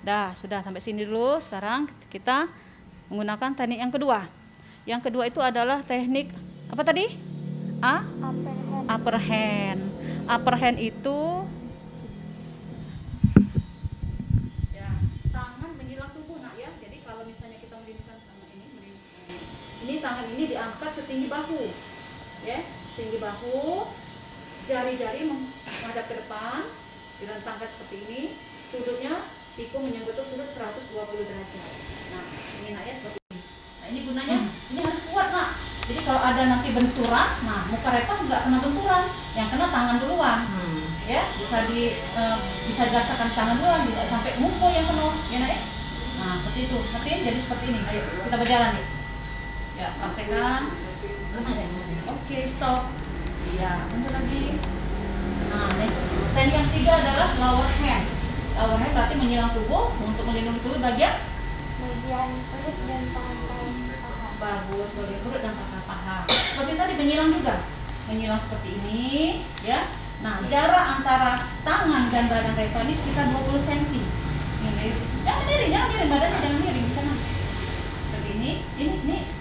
Dah, sudah sampai sini dulu. Sekarang kita menggunakan teknik yang kedua. Yang kedua itu adalah teknik apa tadi? Upper hand. Upper hand itu tangan ini diangkat setinggi bahu, ya, setinggi bahu, jari-jari menghadap ke depan, direntangkan seperti ini, sudutnya siku menyentuh sudut 120 derajat. Nah, ini nak ya seperti ini. Nah, ini gunanya, ini harus kuat nak. Jadi kalau ada nanti benturan, nah muka Reva nggak kena benturan, yang kena tangan duluan, ya, bisa dirasakan tangan duluan, tidak sampai muka yang kena, ya nak ya. Nah, seperti itu. Nanti jadi seperti ini. Ayo kita berjalan nih. Ya, praktekkan. Oke, stop. Iya, mundur lagi. Nah, teknik yang ketiga adalah lower hand. Lower hand berarti menyilang tubuh untuk melindungi tubuh bagian perut dan paha. Bagus, bagian perut dan paha. Seperti tadi menyilang juga. Menyilang seperti ini, ya. Nah, jarak antara tangan dan badan Reva ini sekitar 20 cm. Ini, jangan miring, badannya jangan miring. Seperti ini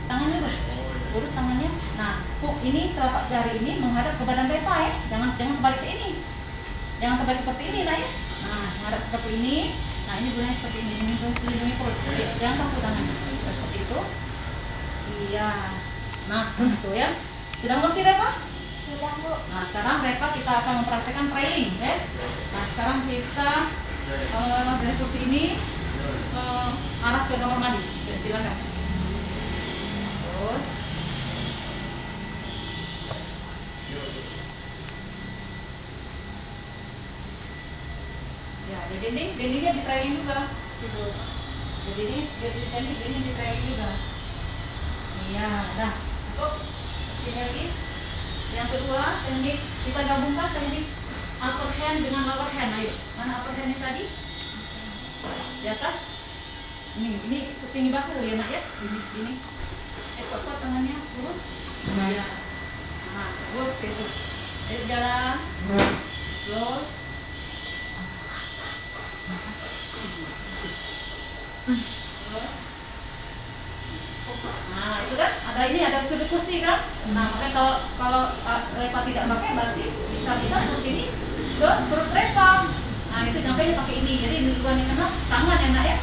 tangan lurus tangannya. Nah, ini telapak jari ini menghadap ke badan Reva ya. Jangan kebalik ke ini. Jangan kebalik seperti ini lah ya. Nah, menghadap seperti ini. Nah, ini gunanya seperti ini. Melindungi perut. Jangan kaku tangannya. Seperti itu. Iya. Nah, itu ya. Sudah ngerti Reva? Sudah, Bu. Nah, sekarang Reva kita akan mempraktekkan trailing ya. Nah, sekarang kita dari kursi ini arah ke kamar mandi. Ya, silakan. dindingnya di trailing juga gitu. Jadi ini dinding di trailing juga. Iya, dah cukup. Sini lagi. Yang kedua, teknik kita gabungkan teknik upper hand dengan lower hand. Ayo, mana upper hand tadi? Di atas. Ini setinggi bahu ya nak ya. Ini. Kuat tangannya lurus. Ya. Nah, terus gitu. Ayo jalan. Terus. Nah itu kan ada sudut kursi kan. Nah makanya kalau Repa tidak pakai berarti bisa kursi ini ke perut Repa. Nah itu nyampe pakai ini. Jadi duluan yang kena tangan enak ya.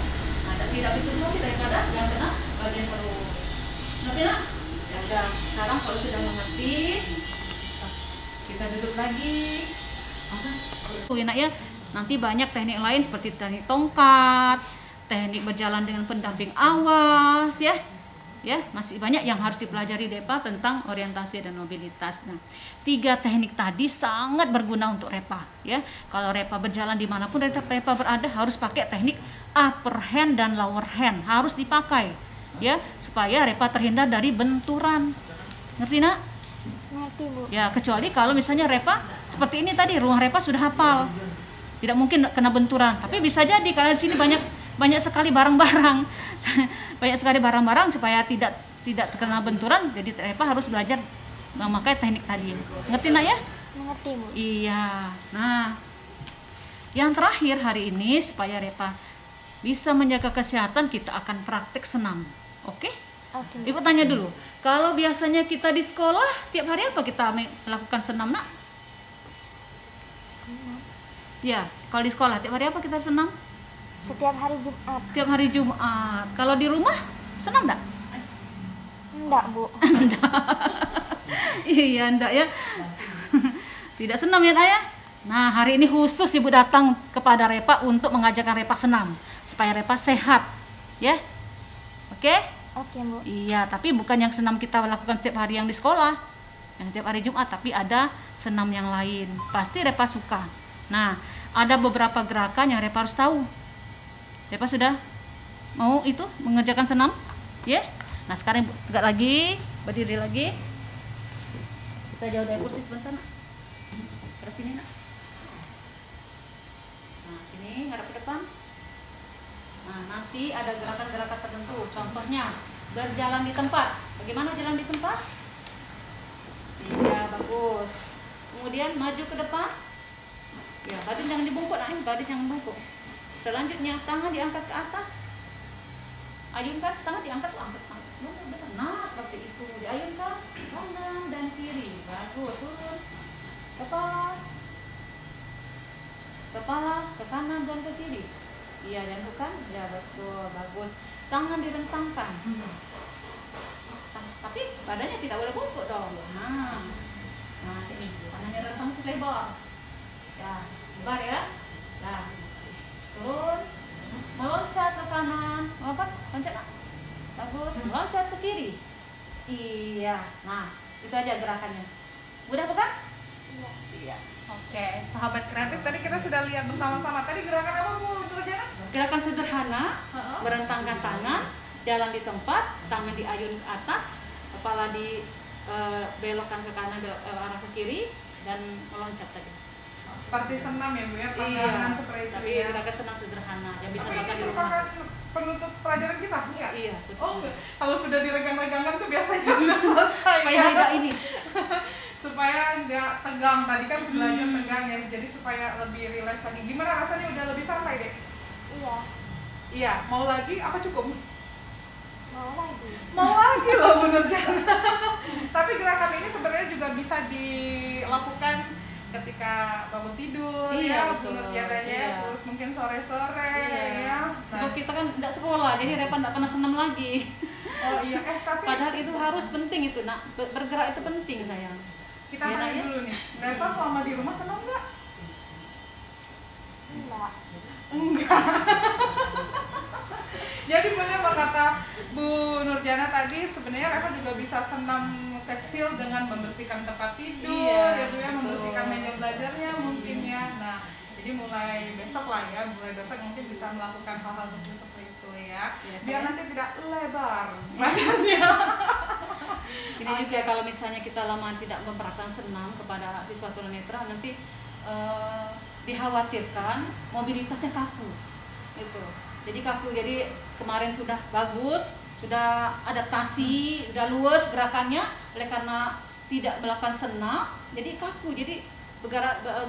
Nah tidak begitu sakit daripada yang kena bagian perut. Ngerti nak? Ya udah. Sekarang kalau sudah mengerti, kita duduk lagi. Tuh enak ya. Nanti banyak teknik lain seperti teknik tongkat, teknik berjalan dengan pendamping awas ya. Ya, masih banyak yang harus dipelajari Repa tentang orientasi dan mobilitas. Nah, 3 teknik tadi sangat berguna untuk Repa ya. Kalau Repa berjalan dimanapun Repa berada harus pakai teknik upper hand dan lower hand, harus dipakai ya, supaya Repa terhindar dari benturan. Ngerti nak? Ngerti Bu. Ya, kecuali kalau misalnya Repa seperti ini tadi, rumah Repa sudah hafal. Tidak mungkin kena benturan, tapi bisa jadi karena di sini banyak sekali barang-barang. Banyak sekali barang-barang supaya tidak terkena benturan, jadi Repa harus belajar memakai teknik tadi. Ngerti nak ya? Mengerti Bu. Iya. Nah, yang terakhir hari ini supaya Repa bisa menjaga kesehatan, kita akan praktek senam. Oke? Oke. Ibu tanya dulu, kalau biasanya kita di sekolah tiap hari apa kita melakukan senam nak? Ya, kalau di sekolah tiap hari apa kita senam? Setiap hari Jumat. Tiap hari Jumat. Kalau di rumah senam enggak? Enggak Bu. Iya enggak ya. Tidak senam ya ayah. Nah hari ini khusus ibu datang kepada Repa untuk mengajarkan Repa senam supaya Repa sehat ya. Oke? Oke Bu. Iya, tapi bukan yang senam kita lakukan setiap hari yang di sekolah, yang tiap hari Jumat, tapi ada senam yang lain. Pasti Repa suka. Nah, ada beberapa gerakan yang Repa harus tahu. Repa sudah mau itu mengerjakan senam? Ya? Nah, sekarang tegak lagi, berdiri lagi. Kita jauh dari kursi sebentar, nak. Ke sini, nak. Nah, sini ngadap ke depan. Nah, nanti ada gerakan-gerakan tertentu. Contohnya, berjalan di tempat. Bagaimana jalan di tempat? Iya, bagus. Kemudian maju ke depan. Ya, badan jangan dibungkuk, nak. Badan jangan bungkuk. Selanjutnya, tangan diangkat ke atas. Ayunkan, tangan diangkat tuh, angkat. Nah, seperti itu. Diayunkan kanan dan kiri. Bagus, turun. Kepala ke kanan dan ke kiri. Iya, dan bukan? Ya, betul, bagus. Tangan direntangkan. Tapi badannya tidak boleh bungkuk dong. Nah, ini tangannya rentang lebar. Ya, lebar ya. Nah, turun, meloncat ke kanan, melompat, loncat, bagus, meloncat ke kiri. Iya, nah itu aja gerakannya. Mudah bukan? Iya. Oke, sahabat kreatif, tadi kita sudah lihat bersama-sama. Tadi gerakan apa Bu? Gerakan sederhana, merentangkan tangan, jalan di tempat, tangan diayun ke atas, kepala dibelokkan ke kanan, arah ke kiri, dan meloncat tadi. Seperti senam ya Bu ya, Iya, seperti itu tapi ya. gerakan senam sederhana yang bisa Tapi dilakukan ini di rumah. merupakan penutup pelajaran kita, enggak? Iya, betul. Oh, kalau sudah diregang-regangkan tuh biasanya udah selesai Supaya ya. tidak ini. Supaya nggak tegang, tadi kan belajar tegang ya, jadi supaya lebih rileks lagi. Gimana rasanya, udah lebih santai deh? Iya. Iya, mau lagi apa cukup? Mau lagi. Mau lagi loh bener jangan. Tapi gerakan ini sebenarnya juga bisa dilakukan ketika bangun tidur. Iya, ya, betul. menurut Yadanya, Iya. terus mungkin sore-sore ya. Sebab kita kan tidak sekolah, jadi Repa tidak pernah senam lagi. Oh iya, tapi Padahal itu harus penting itu, nak. Bergerak itu penting, sayang. kita Ya, tanya Nak, ya? dulu nih, Reva selama di rumah senang nggak? Enggak. Enggak. Jadi benar apa kata Bu Nurjana tadi, sebenarnya Reva juga bisa senam kecil dengan membersihkan tempat tidur, Iya, ya Bu ya, betul. membersihkan meja belajarnya mungkin ya. Nah, Jadi mulai besok lah ya, mulai besok mungkin bisa melakukan hal-hal seperti itu ya. Biar nanti tidak lebar badannya. Ini juga kalau misalnya kita lama tidak memperhatikan senam kepada siswa tunanetra, nanti dikhawatirkan mobilitasnya kaku gitu. Jadi kaku, jadi kemarin sudah bagus, sudah adaptasi, sudah luas gerakannya, oleh karena tidak melakukan senam jadi kaku, jadi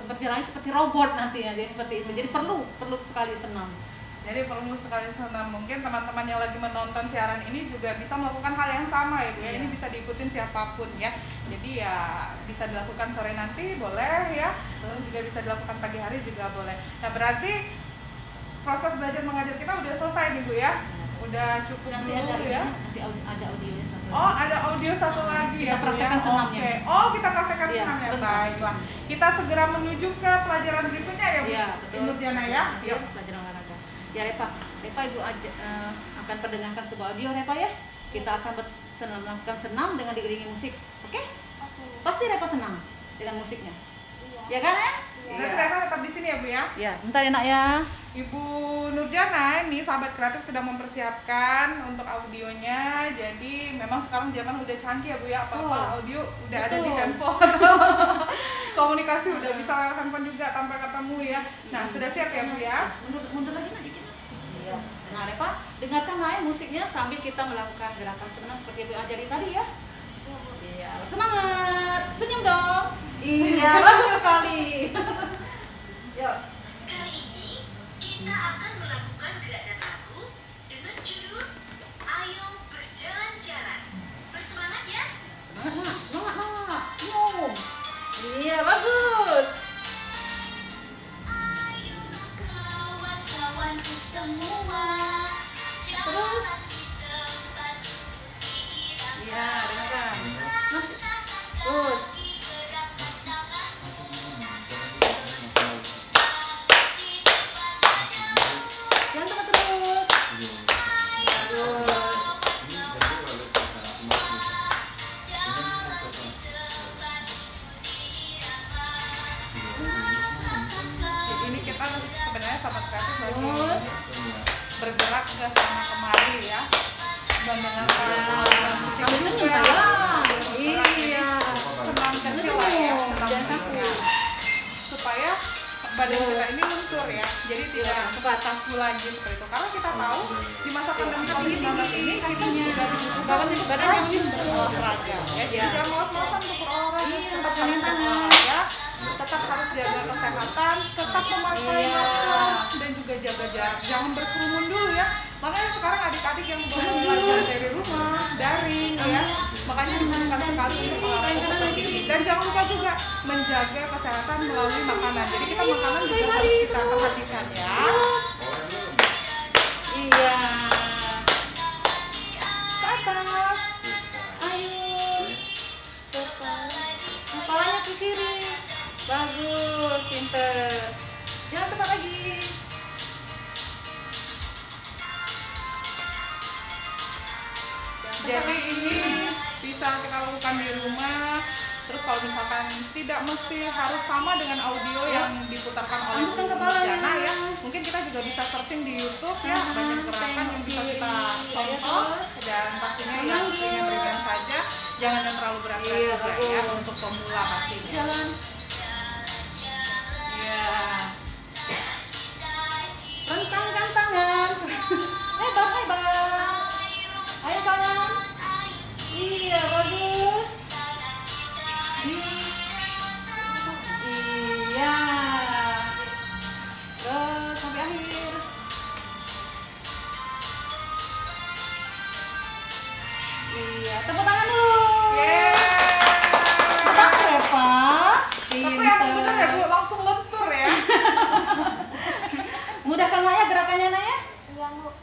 berjalan seperti robot nanti ya, jadi seperti itu. Jadi perlu sekali senam. Jadi perlu sekali senam. Mungkin teman-teman yang lagi menonton siaran ini juga bisa melakukan hal yang sama ya Bu ya. Ini bisa diikutin siapapun ya. Jadi ya bisa dilakukan sore nanti boleh ya. Terus juga bisa dilakukan pagi hari juga boleh. Nah berarti proses belajar mengajar kita udah selesai nih Bu ya. Udah cukup Nanti dulu ada ya. Nanti ada audionya. Oh ada audio satu lagi Kita ya Bu praktekkan ya. senamnya. Oke. Oh kita praktekkan Iya, senamnya. sebentar. Baiklah. Kita segera menuju ke pelajaran berikutnya ya Bu. Iya, betul. Ibu Diana ya. Yuk. Pelajaran olahraga. Ya Repa Ibu akan perdengarkan sebuah audio Repa ya. Kita akan melakukan senam dengan diiringi musik. Oke? Pasti Repa senang dengan musiknya. Ya kan ya? Nanti Reva tetap di sini ya Bu ya. Ya, bentar ya nak ya. Ibu Nurjana ini sahabat kreatif sedang mempersiapkan untuk audionya. Jadi memang sekarang zaman udah canggih ya Bu ya, apa-apa audio udah ada di Betul. handphone. Komunikasi udah bisa lewat handphone juga tanpa ketemu ya. Nah, sudah siap ya Bu ya? Mundur lagi nak dikit. Iya. Nah, Repa, dengarkan naik musiknya sambil kita melakukan gerakan senam seperti Ibu ajari tadi ya. Iya, semangat. Senyum dong. Iya, bagus sekali. Yuk. Kali ini kita akan melakukan gerak dan lagu dengan judul Ayo Berjalan-Jalan. Bersemangat ya! Semangat nak. Senyum. Iya, bagus. Ayo kawan-kawanku semua, Terus. jalan di tempat diirama. Iya, dengarkan. Terus. Gerakkan tanganmu, Jangan tekan terus. Bagus. Ini kita sebenarnya sahabat kreatif lagi Terus. bergerak ke sana kemari ya. Mendengarkan musik Sambil senyum juga. sayang. Iya. Senam kecil lah ya. Senam Jangan kaku. kecil. Supaya badan kita ini lentur ya. Jadi tidak kaku lagi seperti itu. Karena kita tahu di masa pandemi COVID-19 ini kita juga dibutuhkan badan yang untuk olahraga ya. Jadi jangan malas-malasan untuk berolahraga. Tetap harus berolahraga. Tetap harus jaga kesehatan, tetap memakai masker dan juga jaga jarak. Jangan berkerumun dulu ya. Makanya sekarang adik-adik yang belajar dari rumah, daring ya. Makanya dibutuhkan sekali untuk olahraga seperti ini. Dan jangan lupa juga menjaga kesehatan melalui makanan. Jadi kita makanan juga harus kita perhatikan ya. Iya. Ke atas. Ayo. Kepalanya ke kiri. Bagus, pinter. Jangan tepat lagi. Jadi ini bisa kita lakukan di rumah. Terus kalau misalkan tidak mesti harus sama dengan audio yang diputarkan oleh Angkatkan Bu kepalanya. Nurjana ya. Mungkin kita juga bisa searching di YouTube ya, banyak gerakan yang bisa kita tonton dan pastinya yang ringan-ringan saja. Jangan yang terlalu berat-berat Iya, juga ya bagus. untuk pemula pastinya. Jalan. Iya. Rentangkan tangan. Hebat. Ayo tangan. Iya, bagus. Iya. Terus sampai akhir. Iya, tepuk tangan dulu. Tepuk Reva. Tapi emang benar ya Bu, langsung lentur ya. Mudah kan Nak ya gerakannya Nak ya?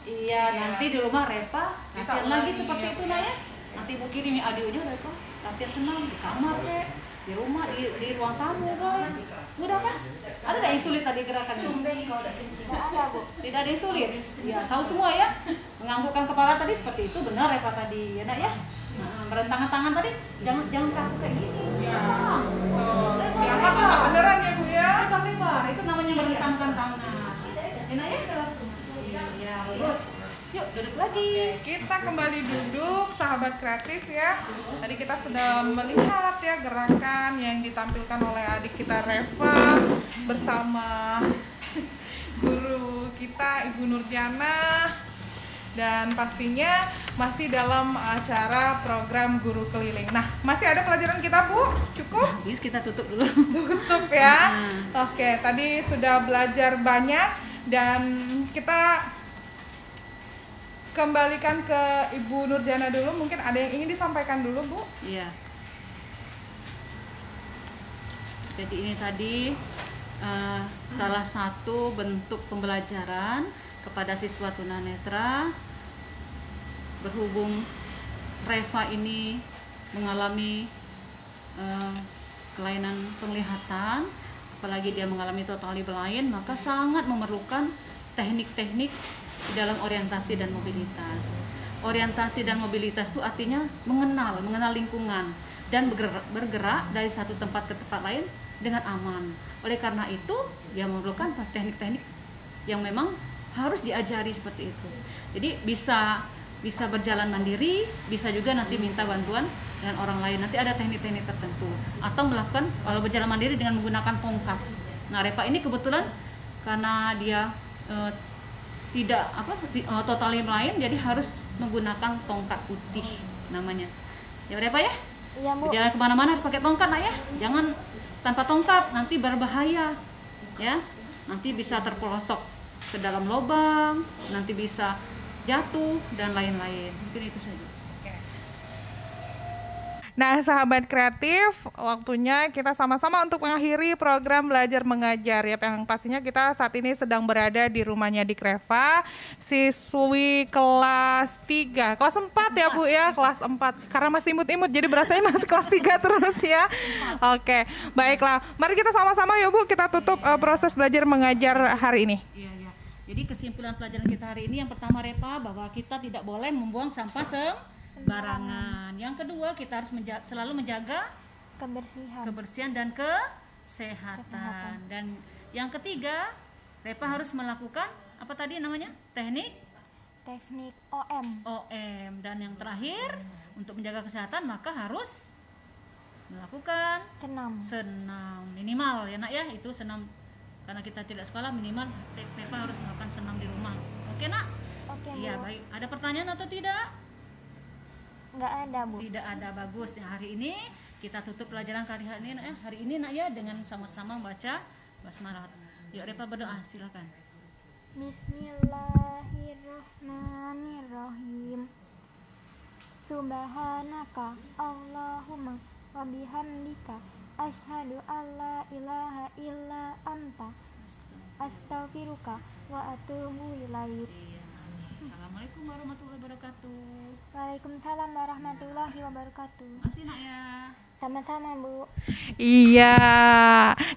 Iya, nanti di rumah Reva Bisa latihan lagi ulangi, seperti ya, itu Bu. Nak ya. Nanti Bu kirim audionya Reva latihan senam di kamar kek, di rumah, di ruang tamu kan. Mudah kan? Ada nggak yang sulit tadi gerakannya? Tidak ada yang sulit. Ya, tahu semua ya. Menganggukkan kepala tadi seperti itu benar Reva tadi ya Nak ya. Berentangan tangan tadi, jangan kaku kayak gini. Diangkat tuh beneran ya Bu ya? Lebar, itu namanya merentangkan tangan. Enak ya? Iya, bagus. Yuk, duduk lagi. Kita kembali duduk, sahabat kreatif ya. Tadi kita sudah melihat ya gerakan yang ditampilkan oleh adik kita Reva bersama guru kita Ibu Nurjana. Dan pastinya masih dalam acara program Guru Keliling. Nah, masih ada pelajaran kita Bu? Cukup? Habis kita tutup dulu. Tutup ya. Oke, tadi sudah belajar banyak dan kita kembalikan ke Ibu Nurjana dulu. Mungkin ada yang ingin disampaikan dulu Bu? Iya. Jadi ini tadi salah satu bentuk pembelajaran kepada siswa tunanetra. Berhubung Reva ini mengalami kelainan penglihatan, apalagi dia mengalami totally blind, maka sangat memerlukan teknik-teknik di dalam orientasi dan mobilitas. Orientasi dan mobilitas itu artinya mengenal lingkungan dan bergerak dari satu tempat ke tempat lain dengan aman. Oleh karena itu, dia memerlukan teknik-teknik yang memang harus diajari seperti itu. Jadi bisa berjalan mandiri, bisa juga nanti minta bantuan dengan orang lain. Nanti ada teknik-teknik tertentu. Atau melakukan kalau berjalan mandiri dengan menggunakan tongkat. Nah, Reva ini kebetulan karena dia tidak totally blind, jadi harus menggunakan tongkat putih namanya. Ya Reva ya? Iya Bu. Berjalan kemana-mana harus pakai tongkat nak ya. Jangan tanpa tongkat, nanti berbahaya. Ya, nanti bisa terpelosok ke dalam lubang, nanti bisa jatuh dan lain-lain. Mungkin itu saja. Nah, sahabat kreatif, waktunya kita sama-sama untuk mengakhiri program belajar mengajar ya. Yang pastinya kita saat ini sedang berada di rumahnya Dik Reva, siswi kelas 3, kelas 4 ya Bu ya, kelas 4. Karena masih imut-imut jadi berasanya masih kelas 3 terus ya. Oke, baiklah. Mari kita sama-sama ya Bu, kita tutup proses belajar mengajar hari ini. Iya. Jadi kesimpulan pelajaran kita hari ini yang pertama Reva, bahwa kita tidak boleh membuang sampah sembarangan. Yang kedua, kita harus selalu menjaga kebersihan dan kesehatan. Dan yang ketiga, Reva harus melakukan apa tadi namanya? Teknik OM. Dan yang terakhir, untuk menjaga kesehatan maka harus melakukan senam minimal ya Nak ya, itu senam. Karena kita tidak sekolah, minimal Reva harus melakukan senam di rumah. Oke Nak? Oke Bu. Iya baik. Ada pertanyaan atau tidak? Nggak ada Bu. Tidak ada, bagus. Ya, hari ini kita tutup pelajaran hari ini Nak ya dengan sama-sama membaca basmalah. Yuk Reva berdoa, silakan. Bismillahirrahmanirrahim. Subhanaka Allahumma wa bihamdika asyhadu alla ilaha illa anta astaghfiruka wa atubu ilaik. Assalamualaikum warahmatullahi wabarakatuh. Waalaikumsalam warahmatullahi wabarakatuh. Masih Nak ya? Sama-sama Bu. Iya,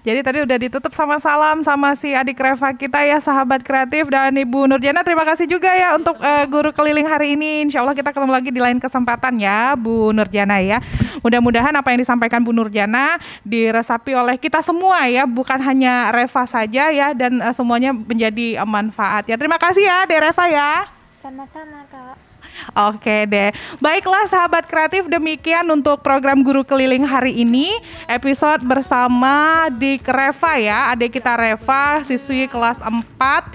jadi tadi udah ditutup sama salam sama si adik Reva kita ya, sahabat kreatif. Dan Ibu Nurjana terima kasih juga ya untuk Guru Keliling hari ini. Insya Allah kita ketemu lagi di lain kesempatan ya Bu Nurjana ya. Mudah-mudahan apa yang disampaikan Bu Nurjana diresapi oleh kita semua ya, bukan hanya Reva saja ya, dan semuanya menjadi manfaat ya. Terima kasih ya Dek Reva ya. Sama-sama Kak. Oke deh, baiklah sahabat kreatif, demikian untuk program Guru Keliling hari ini, episode bersama Dik Reva ya, adik kita Reva, siswi kelas 4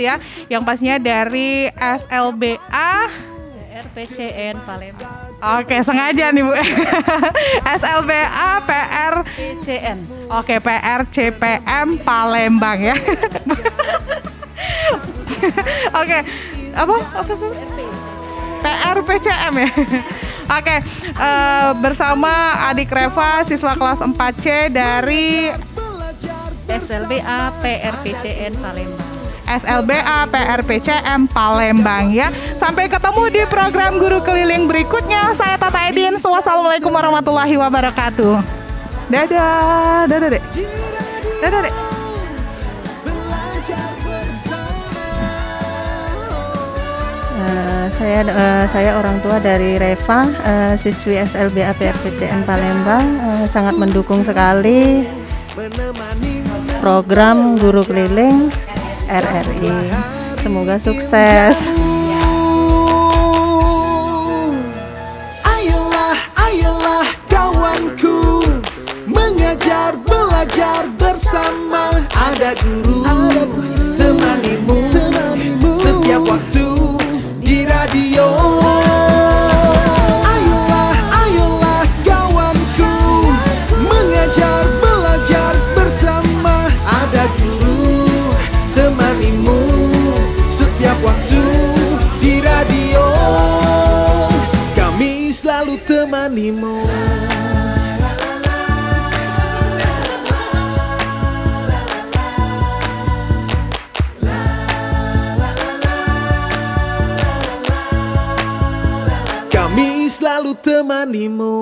ya, yang pastinya dari SLBA RPCN Palembang. Oke, sengaja nih Bu. SLBA PCN. Oke, PRCPM Palembang ya. Oke, apa PRPCM ya. Oke, bersama adik Reva, siswa kelas 4C dari SLBA PRPCN Palembang. SLBA PRPCM Palembang ya. Sampai ketemu di program Guru Keliling berikutnya. Saya Tata Edin. Wassalamualaikum warahmatullahi wabarakatuh. Dadah, dadah Dek. Dadah Dek. Saya orang tua dari Reva, siswi SLBA PRPTN Palembang, sangat mendukung sekali program Guru Keliling RRI. Semoga sukses. Ayolah kawanku, mengajar belajar bersama. Ada guru temanimu setiap waktu di radio. Ayolah kawanku, mengajar belajar bersama. Ada guru temanimu setiap waktu di radio. Kami selalu temanimu. Kami selalu temanimu.